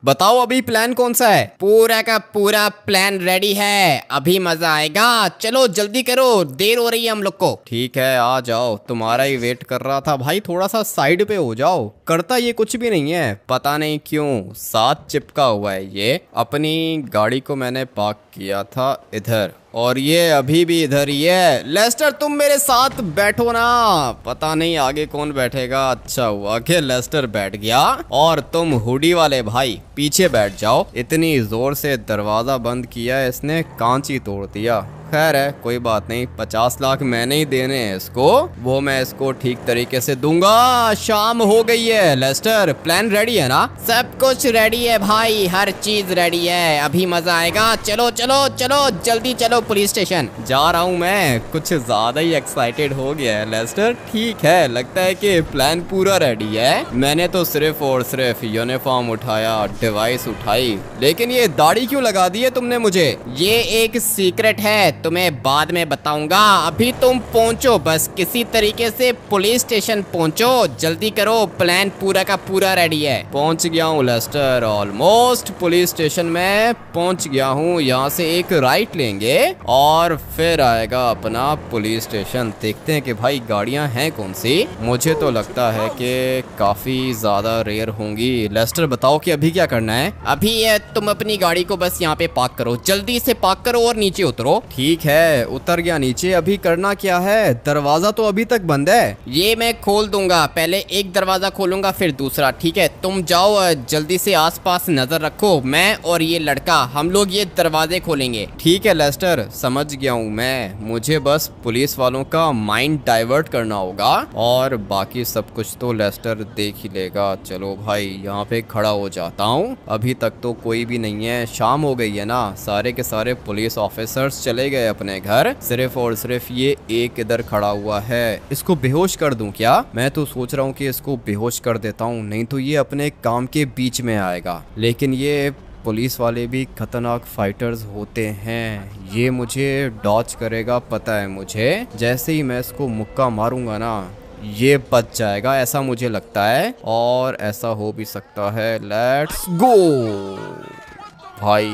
बताओ अभी प्लान कौन सा है? पूरा का पूरा प्लान रेडी है, अभी मजा आएगा। चलो जल्दी करो, देर हो रही है हम लोग को। ठीक है, आ जाओ, तुम्हारा ही वेट कर रहा था भाई। थोड़ा सा साइड पे हो जाओ। करता ये कुछ भी नहीं है, पता नहीं क्यों साथ चिपका हुआ है ये। अपनी गाड़ी को मैंने पार्क किया था इधर, और ये अभी भी इधर ही है। लेस्टर, तुम मेरे साथ बैठो ना। पता नहीं आगे कौन बैठेगा। अच्छा हुआ कि लेस्टर बैठ गया, और तुम हुडी वाले भाई पीछे बैठ जाओ। इतनी जोर से दरवाजा बंद किया इसने, कांच ही तोड़ दिया। खैर है, कोई बात नहीं। 50 लाख मैंने ही देने हैं इसको, वो मैं इसको ठीक तरीके से दूंगा। शाम हो गई है लेस्टर, प्लान रेडी है ना? सब कुछ रेडी है भाई, हर चीज रेडी है, अभी मजा आएगा। चलो चलो चलो, जल्दी चलो पुलिस स्टेशन। जा रहा हूँ मैं। कुछ ज्यादा ही एक्साइटेड हो गया है लेस्टर। ठीक है, लगता है कि प्लान पूरा रेडी है। मैंने तो सिर्फ और सिर्फ यूनिफॉर्म उठाया, डिवाइस उठाई, लेकिन ये दाढ़ी क्यों लगा दी है तुमने मुझे? ये एक सीक्रेट है, तुम्हें बाद में बताऊंगा। अभी तुम पहुंचो, बस किसी तरीके से पुलिस स्टेशन पहुंचो, जल्दी करो, प्लान पूरा का पूरा रेडी है। पहुंच गया हूँ लेस्टर, ऑलमोस्ट पुलिस स्टेशन में पहुंच गया हूँ। यहाँ से एक राइट लेंगे और फिर आएगा अपना पुलिस स्टेशन। देखते हैं कि भाई गाड़ियाँ हैं कौन सी। मुझे तो लगता है कि काफी ज्यादा रेयर होंगी। लेस्टर, बताओ कि अभी क्या करना है? अभी तुम अपनी गाड़ी को बस यहाँ पे पार्क करो, जल्दी से पार्क करो और नीचे उतरो। ठीक है, उतर गया नीचे। अभी करना क्या है? दरवाजा तो अभी तक बंद है। ये मैं खोल दूंगा, पहले एक दरवाजा खोलूंगा फिर दूसरा, ठीक है? तुम जाओ, जल्दी से आसपास नजर रखो। मैं और ये लड़का, हम लोग ये दरवाजे खोलेंगे। ठीक है लेस्टर, समझ गया हूँ मैं। मुझे बस पुलिस वालों का माइंड डाइवर्ट करना होगा, और बाकी सब कुछ तो लेस्टर देख ही लेगा। चलो भाई, यहाँ पे खड़ा हो जाता हूँ। अभी तक तो कोई भी नहीं है। शाम हो गई है ना, सारे के सारे पुलिस ऑफिसर्स चले गए अपने घर। सिर्फ और सिर्फ ये एक इधर खड़ा हुआ है। इसको बेहोश कर दूं क्या? मैं तो सोच रहा हूँ कि इसको बेहोश कर देता हूँ, नहीं तो ये अपने काम के बीच में आएगा। लेकिन ये पुलिस वाले भी खतरनाक फाइटर्स होते हैं, ये मुझे डॉच करेगा, पता है मुझे। जैसे ही मैं इसको मुक्का मारूंगा ना, ये बच जाएगा, ऐसा मुझे लगता है। और ऐसा हो भी सकता है। लेट्स गो भाई,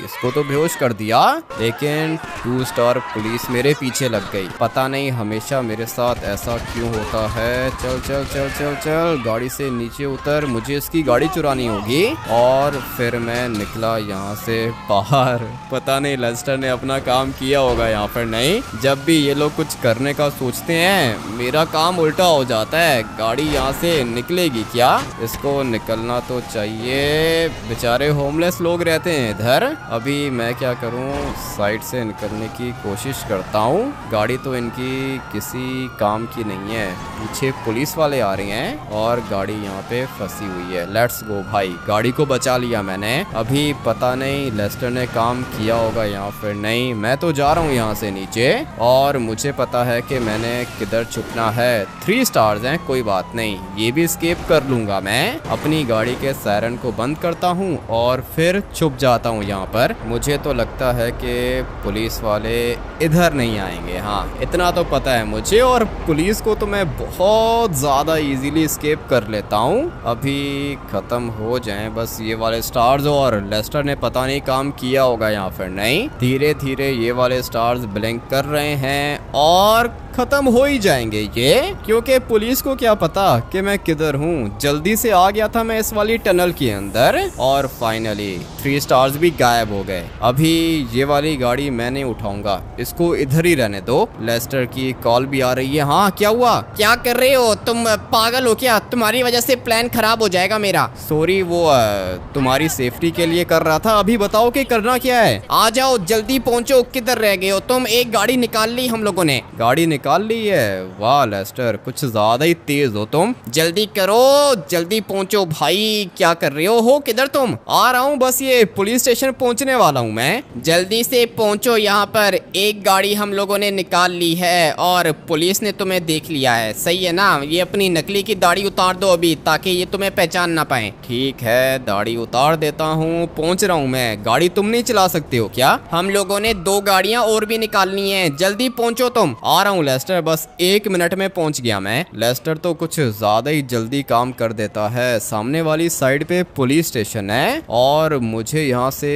इसको तो बेहोश कर दिया, लेकिन 2 स्टार पुलिस मेरे पीछे लग गई। पता नहीं हमेशा मेरे साथ ऐसा क्यों होता है। चल चल चल चल चल, गाड़ी से नीचे उतर, मुझे इसकी गाड़ी चुरानी होगी। और फिर मैं निकला यहाँ से बाहर। पता नहीं लेस्टर ने अपना काम किया होगा यहाँ पर। नहीं, जब भी ये लोग कुछ करने का सोचते हैं, मेरा काम उल्टा हो जाता है। गाड़ी यहाँ से निकलेगी क्या? इसको निकलना तो चाहिए। बेचारे होमलेस लोग रहते हैं इधर। अभी मैं क्या करूं, साइड से निकलने की कोशिश करता हूं। गाड़ी तो इनकी किसी काम की नहीं है। पीछे पुलिस वाले आ रहे हैं और गाड़ी यहाँ पे फंसी हुई है। लेट्स गो भाई, गाड़ी को बचा लिया मैंने। अभी पता नहीं लेस्टर ने काम किया होगा यहाँ फिर नहीं। मैं तो जा रहा हूँ यहाँ से नीचे, और मुझे पता है कि मैंने किधर छुपना है। 3 स्टार्स हैं, कोई बात नहीं, ये भी स्केप कर लूंगा मैं। अपनी गाड़ी के सायरन को बंद करता हूँ और फिर छुप जाता हूँ यहाँ पर। मुझे तो लगता है कि पुलिस वाले इधर नहीं आएंगे, हाँ इतना तो पता है मुझे। और पुलिस को तो मैं बहुत ज्यादा इजीली स्केप कर लेता हूँ। अभी खत्म हो जाएं बस ये वाले स्टार्स, और लेस्टर ने पता नहीं काम किया होगा यहाँ पर नहीं। धीरे धीरे ये वाले स्टार्स ब्लिंक कर रहे हैं और खत्म हो ही जाएंगे ये, क्योंकि पुलिस को क्या पता कि मैं किधर हूँ। जल्दी से आ गया था मैं इस वाली टनल के अंदर और फाइनली 3 स्टार्स भी गायब हो गए। अभी ये वाली गाड़ी मैं नहीं उठाऊंगा, इसको इधर ही रहने दो। लेस्टर की कॉल भी आ रही है। हाँ क्या हुआ? क्या कर रहे हो तुम? पागल हो क्या? तुम्हारी वजह से प्लान खराब हो जाएगा मेरा। सॉरी, वो तुम्हारी सेफ्टी के लिए कर रहा था। अभी बताओ कि करना क्या है। आ जाओ जल्दी पहुंचो। किधर रह गए हो तुम? एक गाड़ी निकाल ली हम लोगों ने। गाड़ी निकाल ली है? वाह लेस्टर, कुछ ज्यादा ही तेज हो तुम। जल्दी करो, जल्दी पहुंचो भाई। क्या कर रहे हो किधर तुम? आ रहा हूँ, बस ये पुलिस स्टेशन पहुँचने वाला हूँ मैं। जल्दी से पहुंचो यहाँ पर। एक गाड़ी हम लोगों ने निकाल ली है और पुलिस ने तुम्हें देख लिया है, सही है ना? ये अपनी नकली की दाढ़ी उतार दो अभी, ताकि ये तुम्हें पहचान ना पाए। ठीक है, दाढ़ी उतार देता हूँ। पहुँच रहा हूँ मैं। गाड़ी तुम नहीं चला सकते हो क्या? हम लोगों ने 2 गाड़ियाँ और भी निकालनी है, जल्दी पहुंचो तुम। आ रहा हूँ लेस्टर, बस 1 मिनट में पहुँच गया मैं। लेस्टर तो कुछ ज्यादा ही जल्दी काम कर देता है। सामने वाली साइड पे पुलिस स्टेशन है और मुझे यहाँ से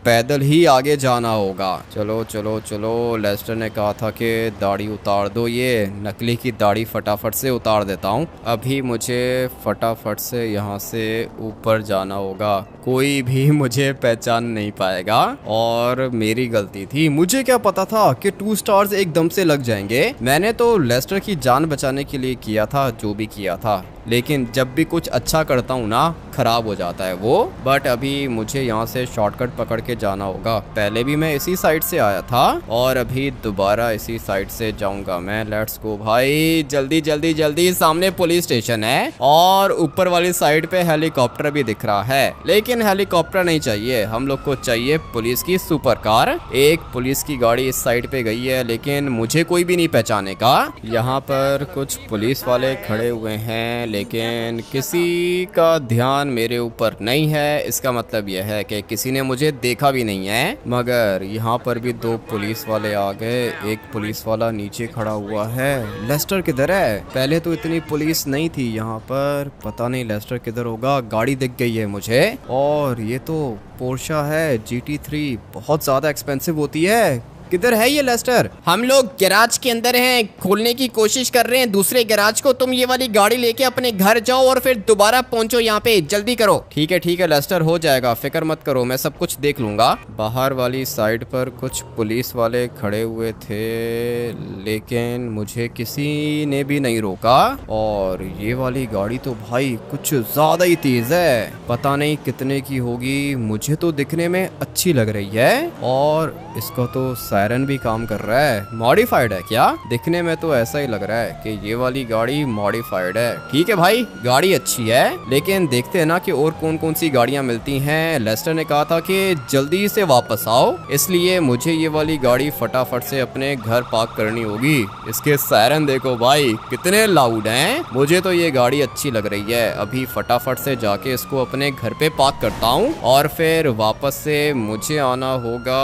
पैदल ही आगे जाना होगा। चलो चलो चलो, लेस्टर ने कहा था कि दाढ़ी उतार दो। ये नकली की दाढ़ी फटाफट से उतार देता हूँ। अभी मुझे फटाफट से यहाँ से ऊपर जाना होगा। कोई भी मुझे पहचान नहीं पाएगा और मेरी गलती थी। मुझे क्या पता था कि 2 स्टार्स एकदम से लग जाएंगे। मैंने तो लेस्टर की जान बचाने के लिए किया था जो भी किया था, लेकिन जब भी कुछ अच्छा करता हूँ ना, खराब हो जाता है वो। बट अभी मुझे यहाँ से शॉर्टकट पकड़ के जाना होगा। पहले भी मैं इसी साइड से आया था और अभी दोबारा इसी साइड से जाऊंगा मैं। लेट्स गो भाई, जल्दी जल्दी जल्दी। सामने पुलिस स्टेशन है और ऊपर वाली साइड पे हेलीकॉप्टर भी दिख रहा है, लेकिन हेलीकॉप्टर नहीं चाहिए, हम लोग को चाहिए पुलिस की सुपर कार। एक पुलिस की गाड़ी इस साइड पे गई है, लेकिन मुझे कोई भी नहीं पहचानेगा। यहाँ पर कुछ पुलिस वाले खड़े हुए हैं, लेकिन किसी का ध्यान मेरे ऊपर नहीं है। इसका मतलब यह है कि किसी ने मुझे देखा भी नहीं है। मगर यहाँ पर भी 2 पुलिस वाले आ गए। एक पुलिस वाला नीचे खड़ा हुआ है। लेस्टर किधर है? पहले तो इतनी पुलिस नहीं थी यहाँ पर। पता नहीं लेस्टर किधर होगा। गाड़ी दिख गई है मुझे और ये तो पोर्शा है GT3, बहुत ज्यादा एक्सपेंसिव होती है। किधर है ये लेस्टर? हम लोग गैराज के अंदर हैं, खोलने की कोशिश कर रहे हैं दूसरे गैराज को। तुम ये वाली गाड़ी लेके अपने घर जाओ और फिर दोबारा पहुंचो यहाँ पे, जल्दी करो। ठीक है लेस्टर, हो जाएगा, फिक्र मत करो, मैं सब कुछ देख लूंगा। बाहर वाली साइड पर कुछ पुलिस वाले खड़े हुए थे, लेकिन मुझे किसी ने भी नहीं रोका। और ये वाली गाड़ी तो भाई कुछ ज्यादा ही तेज है, पता नहीं कितने की होगी। मुझे तो दिखने में अच्छी लग रही है और इसका तो सायरन भी काम कर रहा है। मॉडिफाइड है क्या? दिखने में तो ऐसा ही लग रहा है कि ये वाली गाड़ी मॉडिफाइड है। ठीक है भाई, गाड़ी अच्छी है, लेकिन देखते हैं ना कि और कौन कौन सी गाड़ियां मिलती हैं। लेस्टर ने कहा था कि जल्दी से वापस आओ, इसलिए मुझे ये वाली गाड़ी फटाफट से अपने घर पार्क करनी होगी। इसके सायरन देखो भाई कितने लाउड हैं। मुझे तो ये गाड़ी अच्छी लग रही है। अभी फटाफट से जाके इसको अपने घर पे पार्क करता हूँ और फिर वापस से मुझे आना होगा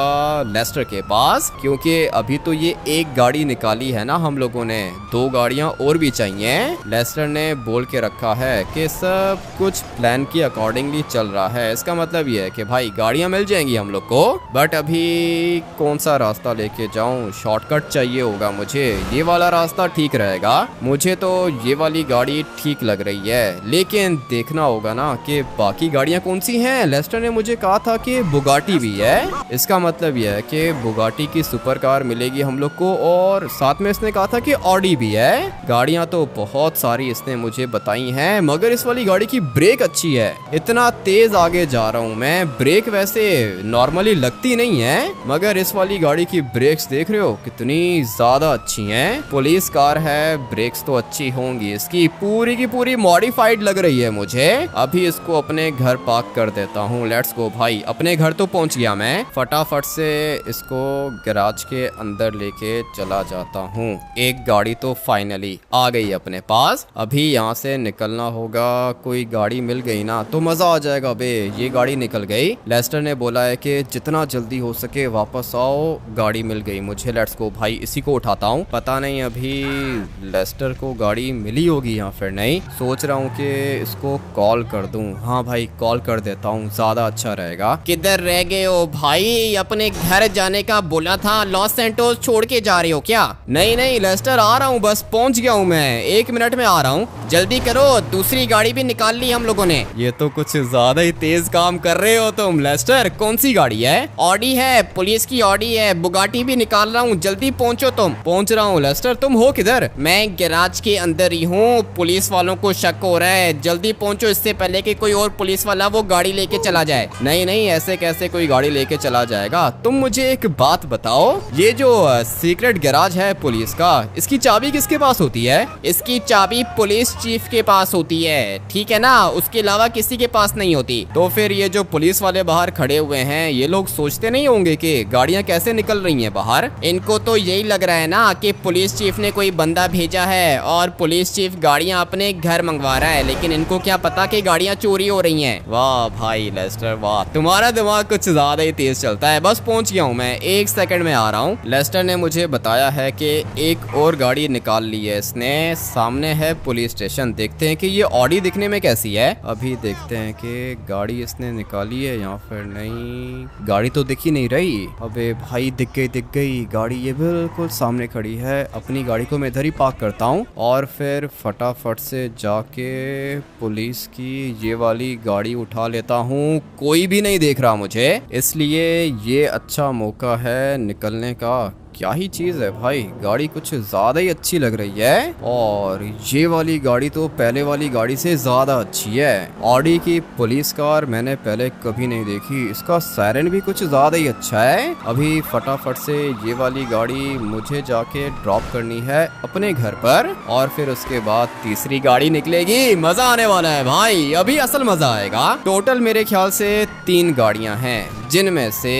लेस्टर के पास, क्योंकि अभी तो ये एक गाड़ी निकाली है ना हम लोगों ने, 2 गाड़ियां और भी चाहिए। लेस्टर ने बोल के रखा है कि सब कुछ प्लान के अकॉर्डिंगली चल रहा है। इसका मतलब ये है कि भाई गाड़ियां मिल जाएंगी हम लोग को। बट अभी कौन सा रास्ता लेके जाऊं? शॉर्टकट चाहिए होगा मुझे। ये वाला रास्ता ठीक रहेगा, मुझे तो ये वाली गाड़ी ठीक लग रही है, लेकिन देखना होगा ना कि बाकी गाड़ियां कौन सी हैं। लेस्टर ने मुझे कहा था कि बुगाटी भी है। इसका मतलब यह है कि बुगाटी की सुपर कार मिलेगी हम लोग को, और साथ में इसने कहा था कि ऑडी भी है। गाड़ियां तो बहुत सारी इसने मुझे बताई हैं, मगर इस वाली गाड़ी की ब्रेक अच्छी है। इतना तेज आगे जा रहा हूं मैं, ब्रेक वैसे नॉर्मली लगती नहीं है, मगर इस वाली गाड़ी की ब्रेक्स देख रहे हो कितनी ज्यादा अच्छी हैं। पुलिस कार है, ब्रेक्स तो अच्छी होंगी। इसकी पूरी की पूरी मॉडिफाइड लग रही है मुझे। अभी इसको अपने घर पार्क कर देता हूँ। लेट्स गो भाई, अपने घर तो पहुंच गया मैं। फटाफट से इसको गैराज के अंदर लेके चला जाता हूँ। एक गाड़ी तो फाइनली आ गई अपने पास। अभी यहाँ से निकलना होगा। कोई गाड़ी मिल गई ना तो मजा आ जाएगा। बे, ये गाड़ी निकल गई। लेस्टर ने बोला है कि जितना जल्दी हो सके वापस आओ। गाड़ी मिल गई मुझे। लेट्स गो भाई, इसी को उठाता हूँ। पता नहीं अभी लेस्टर को गाड़ी मिली होगी या फिर नहीं। सोच रहा हूँ कि इसको कॉल कर दूं। हाँ भाई, कॉल कर देता हूँ, ज्यादा अच्छा रहेगा। किधर रह गए हो भाई? अपने घर जाने का बोला बोला था लॉस सैंटोस छोड़ के जा रहे हो क्या? नहीं नहीं लेस्टर, आ रहा हूँ, बस पहुँच गया हूँ मैं, 1 मिनट में आ रहा हूँ। जल्दी करो, दूसरी गाड़ी भी निकाल ली हम लोगों ने। ये तो कुछ ज्यादा ही तेज काम कर रहे हो तुम लेस्टर। कौन सी गाड़ी है? ऑडी है, पुलिस की ऑडी है। बुगाटी भी निकाल रहा हूँ, जल्दी पहुँचो तुम। पहुँच रहा हूँ लेस्टर, तुम हो किधर? मैं गैराज के अंदर ही हूँ, पुलिस वालों को शक हो रहा है, जल्दी पहुँचो इससे पहले कि कोई और पुलिस वाला वो गाड़ी लेके चला जाए। नहीं नहीं, ऐसे कैसे कोई गाड़ी लेके चला जाएगा? तुम मुझे एक बात बताओ, ये जो सीक्रेट गैराज है पुलिस का, इसकी चाबी किसके पास होती है? इसकी चाबी पुलिस चीफ के पास होती है, ठीक है ना, उसके अलावा किसी के पास नहीं होती। तो फिर ये जो पुलिस वाले बाहर खड़े हुए हैं, ये लोग सोचते नहीं होंगे कि गाड़ियां कैसे निकल रही हैं बाहर? इनको तो यही लग रहा है ना कि पुलिस चीफ ने कोई बंदा भेजा है और पुलिस चीफ गाड़ियां अपने घर मंगवा रहा है, लेकिन इनको क्या पता कि गाड़ियां चोरी हो रही हैं। वाह भाई लेस्टर वाह, तुम्हारा दिमाग कुछ ज्यादा ही तेज चलता है। बस पहुंच गया हूँ मैं, 1 सेकंड में आ रहा हूँ। लेस्टर ने मुझे बताया है कि एक और गाड़ी निकाल ली है इसने, सामने है पुलिस स्टेशन। देखते हैं कि ये ऑडी दिखने में कैसी है। अभी देखते हैं कि गाड़ी इसने निकाली है या फिर नहीं। गाड़ी तो दिख ही नहीं रही। अबे भाई दिख गई गाड़ी, ये बिल्कुल सामने खड़ी है। अपनी गाड़ी को मैं इधर ही पार्क करता हूँ और फिर फटाफट से जाके पुलिस की ये वाली गाड़ी उठा लेता हूँ। कोई भी नहीं देख रहा मुझे, इसलिए ये अच्छा मौका है निकलने का। क्या ही चीज है भाई, गाड़ी कुछ ज्यादा ही अच्छी लग रही है और ये वाली गाड़ी तो पहले वाली गाड़ी से ज्यादा अच्छी है। ऑडी की पुलिस कार मैंने पहले कभी नहीं देखी, इसका सायरन भी कुछ ज्यादा ही अच्छा है। अभी फटाफट से ये वाली गाड़ी मुझे जाके ड्रॉप करनी है अपने घर पर और फिर उसके बाद तीसरी गाड़ी निकलेगी। मजा आने वाला है भाई, अभी असल मजा आएगा। टोटल मेरे ख्याल से 3 गाड़ियां हैं, जिनमें से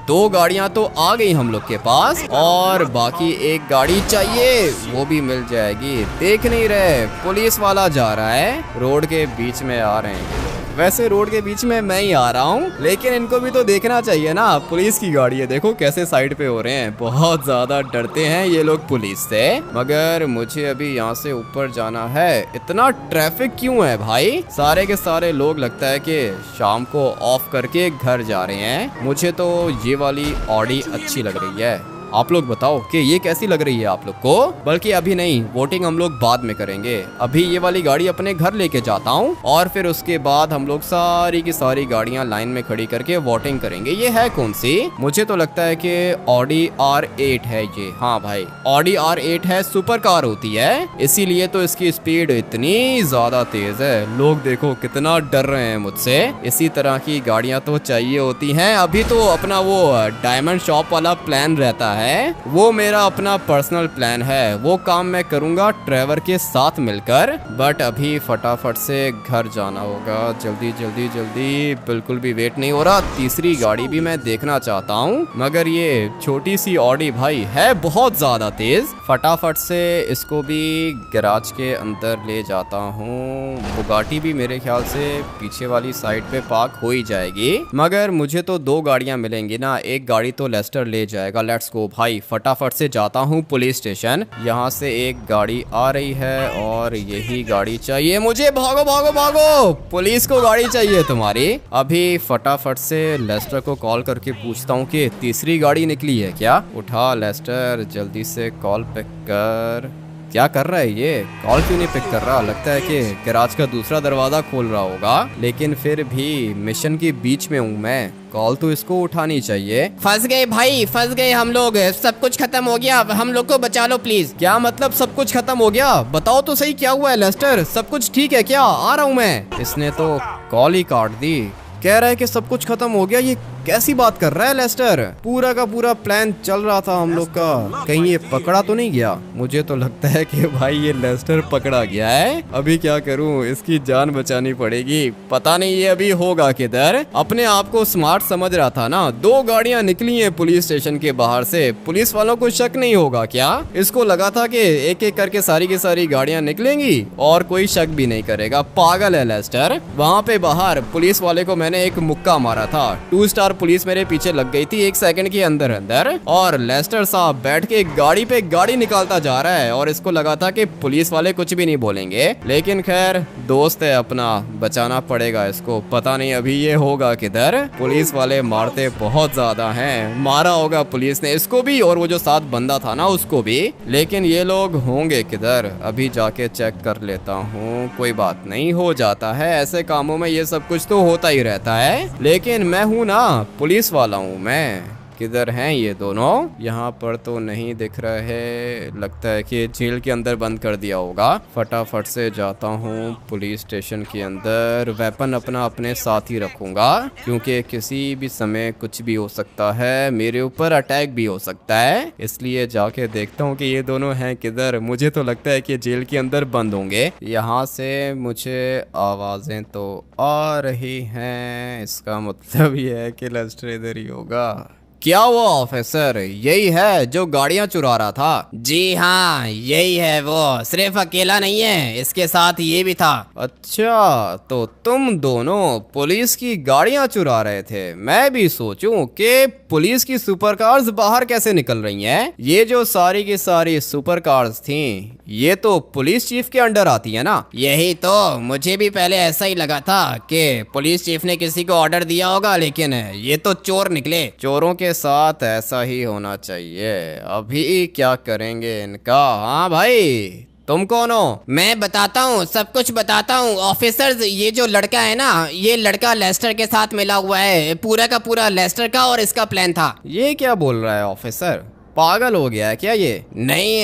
2 गाड़ियां तो आ गई हम लोग के पास और बाकी 1 गाड़ी चाहिए, वो भी मिल जाएगी। देख नहीं रहे, पुलिस वाला जा रहा है, रोड के बीच में आ रहे हैं। वैसे रोड के बीच में मैं ही आ रहा हूँ, लेकिन इनको भी तो देखना चाहिए ना, पुलिस की गाड़ी है, देखो कैसे साइड पे हो रहे हैं। बहुत ज्यादा डरते हैं ये लोग पुलिस से। मगर मुझे अभी यहाँ से ऊपर जाना है। इतना ट्रैफिक क्यों है भाई? सारे के सारे लोग लगता है कि शाम को ऑफ करके घर जा रहे हैं। मुझे तो ये वाली ऑडी अच्छी लग रही है। आप लोग बताओ कि ये कैसी लग रही है आप लोग को? बल्कि अभी नहीं, वोटिंग हम लोग बाद में करेंगे। अभी ये वाली गाड़ी अपने घर लेके जाता हूँ और फिर उसके बाद हम लोग सारी की सारी गाड़ियाँ लाइन में खड़ी करके वोटिंग करेंगे। ये है कौन सी? मुझे तो लगता है कि ऑडी R8 है ये। हाँ भाई, ऑडी R8 है, सुपर कार होती है, इसीलिए तो इसकी स्पीड इतनी ज्यादा तेज है। लोग देखो कितना डर रहे हैं मुझसे। इसी तरह की गाड़ियाँ तो चाहिए होती हैं। अभी तो अपना वो डायमंड शॉप वाला प्लान रहता है, वो मेरा अपना पर्सनल प्लान है, वो काम मैं करूंगा ट्रेवर के साथ मिलकर। बट अभी फटाफट से घर जाना होगा, जल्दी जल्दी जल्दी, बिल्कुल भी वेट नहीं हो रहा। तीसरी गाड़ी भी मैं देखना चाहता हूँ, मगर ये छोटी सी ऑडी भाई है बहुत ज्यादा तेज। फटाफट से इसको भी गैराज के अंदर ले जाता हूँ। बुगाटी भी मेरे ख्याल से पीछे वाली साइड पे पार्क हो ही जाएगी, मगर मुझे तो 2 गाड़ियां मिलेंगी ना, 1 गाड़ी तो लेस्टर ले जाएगा। लेट्स गो भाई, फटाफट से जाता हूँ पुलिस स्टेशन। यहाँ से 1 गाड़ी आ रही है और यही गाड़ी चाहिए मुझे। भागो भागो भागो, पुलिस को गाड़ी चाहिए तुम्हारी। अभी फटाफट से लेस्टर को कॉल करके पूछता हूँ कि तीसरी गाड़ी निकली है क्या। उठा लेस्टर, जल्दी से कॉल पिक कर। क्या कर रहा है ये? कॉल क्यों नहीं पिक कर रहा? लगता है कि गैराज का दूसरा दरवाजा खोल रहा होगा, लेकिन फिर भी मिशन के बीच में हूँ मैं, कॉल तो इसको उठानी चाहिए। फंस गए भाई, फंस गए हम लोग, सब कुछ खत्म हो गया, हम लोग को बचा लो प्लीज। क्या मतलब सब कुछ खत्म हो गया? बताओ तो सही क्या हुआ है लेस्टर, सब कुछ ठीक है क्या? आ रहा हूँ मैं। इसने तो कॉल ही काट दी, कह रहा है कि सब कुछ खत्म हो गया। ये कैसी बात कर रहा है लेस्टर? पूरा का पूरा प्लान चल रहा था हम लोग का, कहीं ये पकड़ा तो नहीं गया? मुझे तो लगता है कि भाई ये लेस्टर पकड़ा गया है। अभी क्या करूं, इसकी जान बचानी पड़ेगी। पता नहीं ये अभी होगा किधर। अपने आप को स्मार्ट समझ रहा था ना। 2 गाड़ियां निकली हैं पुलिस स्टेशन के बाहर से, पुलिस वालों को शक नहीं होगा क्या? इसको लगा था कि एक एक करके सारी की सारी गाड़ियां निकलेंगी और कोई शक भी नहीं करेगा। पागल है लेस्टर। वहाँ पे बाहर पुलिस वाले को मैंने एक मुक्का मारा था, 2 स्टार और पुलिस मेरे पीछे लग गई थी 1 सेकंड के अंदर अंदर। और लेस्टर साहब बैठ के गाड़ी पे गाड़ी निकालता जा रहा है और इसको लगा था कि पुलिस वाले कुछ भी नहीं बोलेंगे, लेकिन खैर दोस्त है अपना, बचाना पड़ेगा इसको। पता नहीं अभी ये होगा किधर। पुलिस वाले मारते बहुत ज्यादा हैं, मारा होगा पुलिस ने इसको भी और वो जो साथ बंदा था ना उसको भी, लेकिन ये लोग होंगे किधर, अभी जाके चेक कर लेता हूँ। कोई बात नहीं, हो जाता है ऐसे कामों में, ये सब कुछ तो होता ही रहता है। लेकिन मैं हूँ ना, पुलिस वाला हूँ मैं। किधर हैं ये दोनों? यहाँ पर तो नहीं दिख रहे, लगता है कि जेल के अंदर बंद कर दिया होगा। फटाफट से जाता हूँ पुलिस स्टेशन के अंदर। वेपन अपना अपने साथ ही रखूंगा क्योंकि किसी भी समय कुछ भी हो सकता है, मेरे ऊपर अटैक भी हो सकता है। इसलिए जाके देखता हूँ कि ये दोनों हैं किधर। मुझे तो लगता है कि जेल के अंदर बंद होंगे। यहाँ से मुझे आवाजें तो आ रही हैं, इसका मतलब ये है कि लेस्टर इधर ही होगा। क्या हुआ ऑफिसर, यही है जो गाड़ियां चुरा रहा था? जी हाँ, यही है वो। सिर्फ अकेला नहीं है, इसके साथ ये भी था। अच्छा, तो तुम दोनों पुलिस की गाड़ियां चुरा रहे थे। मैं भी सोचूं कि पुलिस की सुपर कार्स बाहर कैसे निकल रही हैं। ये जो सारी की सारी सुपर कार्स थी, ये तो पुलिस चीफ के अंडर आती है ना? यही तो, मुझे भी पहले ऐसा ही लगा था कि पुलिस चीफ ने किसी को ऑर्डर दिया होगा, लेकिन ये तो चोर निकले। चोरों के साथ ऐसा ही होना चाहिए। अभी क्या करेंगे इनका? हाँ भाई, तुम कौन हो? मैं बताता हूँ, सब कुछ बताता हूँ ऑफिसर्स। ये जो लड़का है ना, ये लड़का लेस्टर के साथ मिला हुआ है। पूरा का पूरा लेस्टर का और इसका प्लान था। ये क्या बोल रहा है ऑफिसर? पागल हो गया है क्या ये? नहीं,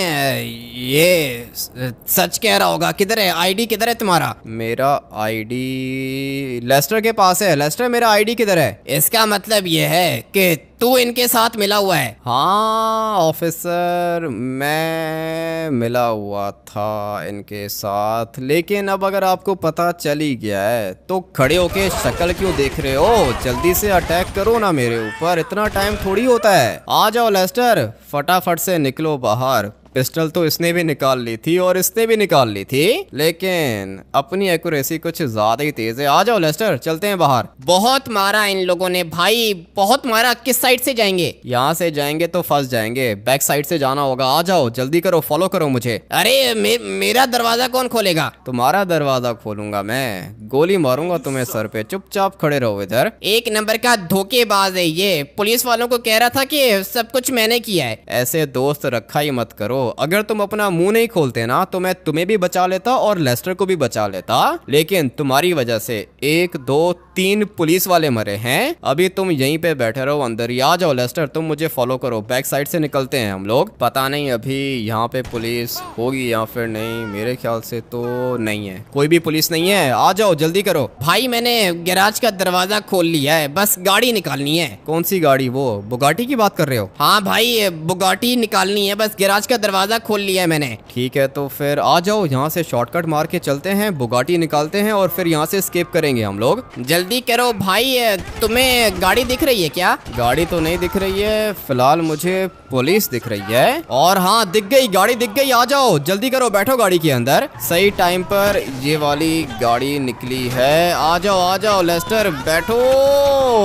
ये सच कह रहा होगा। किधर है आईडी, किधर है तुम्हारा? मेरा आईडी लेस्टर के पास है। लेस्टर, मेरा आईडी किधर है? इसका मतलब ये है कि तू इनके साथ मिला हुआ है। हाँ ऑफिसर, मैं मिला हुआ था इनके साथ, लेकिन अब अगर आपको पता चल ही गया है तो खड़े होके शक्ल क्यों देख रहे हो? जल्दी से अटैक करो ना मेरे ऊपर, इतना टाइम थोड़ी होता है। आ जाओ लेस्टर, फटाफट से निकलो बाहर। पिस्टल तो इसने भी निकाल ली थी और इसने भी निकाल ली थी, लेकिन अपनी एक्यूरेसी कुछ ज्यादा ही तेज है। आ जाओ लेस्टर, चलते हैं बाहर। बहुत मारा इन लोगों ने भाई, बहुत मारा। किस साइड से जाएंगे? यहाँ से जाएंगे तो फंस जाएंगे, बैक साइड से जाना होगा। आ जाओ, जल्दी करो, फॉलो करो मुझे। अरे मेरा दरवाजा कौन खोलेगा? तुम्हारा दरवाजा खोलूंगा मैं, गोली मारूंगा तुम्हें सर पे। चुपचाप खड़े रहो इधर। 1 नंबर का धोखेबाज है ये। पुलिस वालों को कह रहा था कि सब कुछ मैंने किया है। ऐसे दोस्त रखा ही मत करो। अगर तुम अपना मुंह नहीं खोलते ना तो मैं तुम्हें भी बचा लेता और लेस्टर को भी बचा लेता, लेकिन तुम्हारी वजह से 1 2 3 पुलिस वाले मरे हैं। अभी तुम यहीं पे बैठे रहो अंदर ही। आ जाओ लेस्टर, तुम मुझे फॉलो करो, बैक साइड से निकलते हैं हम लोग। पता नहीं अभी यहाँ पे पुलिस होगी या फिर नहीं, मेरे ख्याल से तो नहीं है, कोई भी पुलिस नहीं है। आ जाओ जल्दी करो। भाई मैंने गैराज का दरवाजा खोल लिया है, बस गाड़ी निकालनी है। कौन सी गाड़ी? वो बुगाटी की बात कर रहे हो? हाँ भाई, बुगाटी निकालनी है, बस गैराज का दरवाजा खोल लिया है मैंने। ठीक है, तो फिर आ जाओ, यहाँ से शॉर्टकट मार के चलते हैं, बुगाटी निकालते हैं और फिर यहाँ से एस्केप करेंगे हम लोग। जल्दी करो भाई। तुम्हें गाड़ी दिख रही है क्या? गाड़ी तो नहीं दिख रही है फिलहाल, मुझे पुलिस दिख रही है। और हाँ, दिख गई, गाड़ी दिख गई। आ जाओ जल्दी करो, बैठो गाड़ी के अंदर। सही टाइम पर ये वाली गाड़ी निकली है। आ जाओ लेस्टर, बैठो।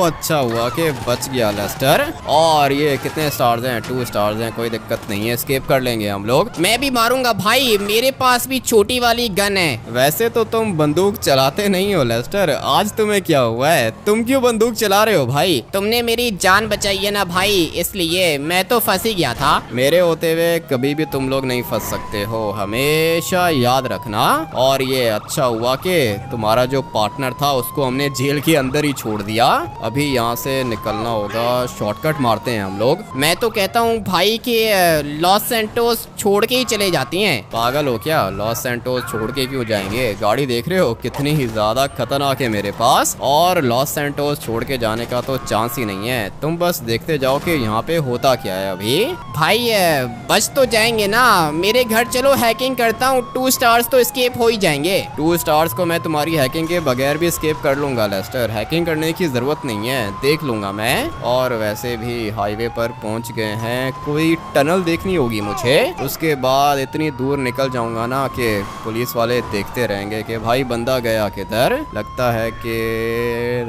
अच्छा हुआ कि बच गया लेस्टर। और ये कितने स्टार्स हैं? 2 स्टार्स हैं, कोई दिक्कत नहीं है, एस्केप कर लेंगे हम लोग। मैं भी मारूंगा भाई, मेरे पास भी छोटी वाली गन है। वैसे तो तुम बंदूक चलाते नहीं हो लेस्टर, आज तुम्हें क्या हुआ है? तुम क्यों बंदूक चला रहे हो भाई? तुमने मेरी जान बचाई है ना भाई, इसलिए। मैं तो फंस ही गया था। मेरे होते हुए कभी भी तुम लोग नहीं फंस सकते हो, हमेशा याद रखना। और ये अच्छा हुआ कि तुम्हारा जो पार्टनर था उसको हमने जेल के अंदर ही छोड़ दिया। अभी यहाँ से निकलना होगा, शॉर्टकट मारते हैं हम लोग। मैं तो कहता हूँ भाई कि लॉस सैंटोस छोड़ के ही चले जाती हैं। पागल हो क्या? लॉस सैंटोस छोड़ के क्यों जाएंगे? गाड़ी देख रहे हो कितनी ही ज्यादा खतरनाक है मेरे पास, और लॉस सैंटोस छोड़ के जाने का तो चांस ही नहीं है। तुम बस देखते जाओ कि यहाँ पे होता क्या है अभी। भाई बच तो जाएंगे ना? मेरे घर चलो, हैकिंग करता हूँ, 2 स्टार्स तो एस्केप हो ही जाएंगे। 2 स्टार्स को मैं तुम्हारी हैकिंग के बगैर भी एस्केप कर लूंगा लेस्टर, हैकिंग करने की जरूरत नहीं है, देख लूंगा मैं। और वैसे भी हाईवे पर पहुंच गए हैं, कोई टनल देखनी होगी मुझे। उसके बाद इतनी दूर निकल जाऊंगा ना कि पुलिस वाले देखते रहेंगे कि भाई बंदा गया किधर। लगता है कि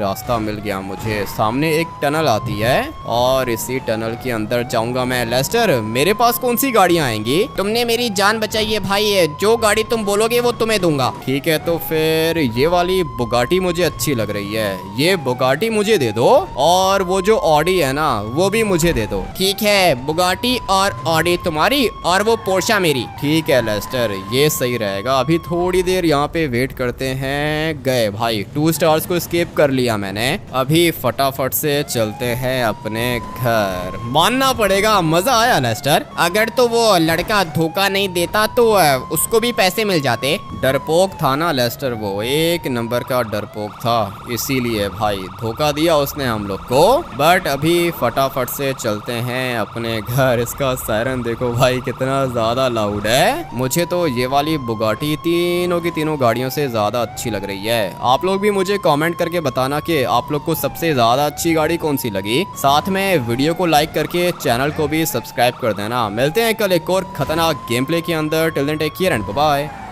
रास्ता मिल गया मुझे। सामने एक टनल आती है और इसी टनल के अंदर जाऊंगा मैं। लेस्टर, मेरे पास कौन सी गाड़ियां आएंगी? तुमने मेरी जान बचाई है भाई, जो गाड़ी तुम बोलोगे वो तुम्हें दूंगा। ठीक है, तो फिर ये वाली बुगाटी मुझे अच्छी लग रही है, ये बुगाटी मुझे दे दो, और वो जो ऑडी है ना वो भी मुझे दे दो। ठीक है, बुगाटी और ऑडी तुम्हारी और वो पोर्शा मेरी। ठीक है लेस्टर, ये सही रहेगा। अभी थोड़ी देर यहाँ पे वेट करते हैं। गए भाई, 2 स्टार्स को स्केप कर लिया मैंने। अभी फटाफट से चलते हैं अपने घर। मानना पड़ेगा मजा आया लेस्टर। अगर तो वो लड़का धोखा नहीं देता तो उसको भी पैसे मिल जाते। डरपोक था ना लेस्टर, वो एक नंबर का डरपोक था, इसीलिए भाई धोखा दिया उसने हम लोग को। बट अभी फटाफट से चलते हैं अपने घर। इसका सायरन देखो भाई कितना ज्यादा लाउड है। मुझे तो ये वाली बुगाटी तीनों की तीनों गाड़ियों से ज्यादा अच्छी लग रही है। आप लोग भी मुझे कमेंट करके बताना कि आप लोग को सबसे ज्यादा अच्छी गाड़ी कौन सी लगी। साथ में वीडियो को लाइक करके चैनल को भी सब्सक्राइब कर देना। मिलते हैं कल एक और खतरनाक गेम प्ले के अंदर। Till then take care and bye bye.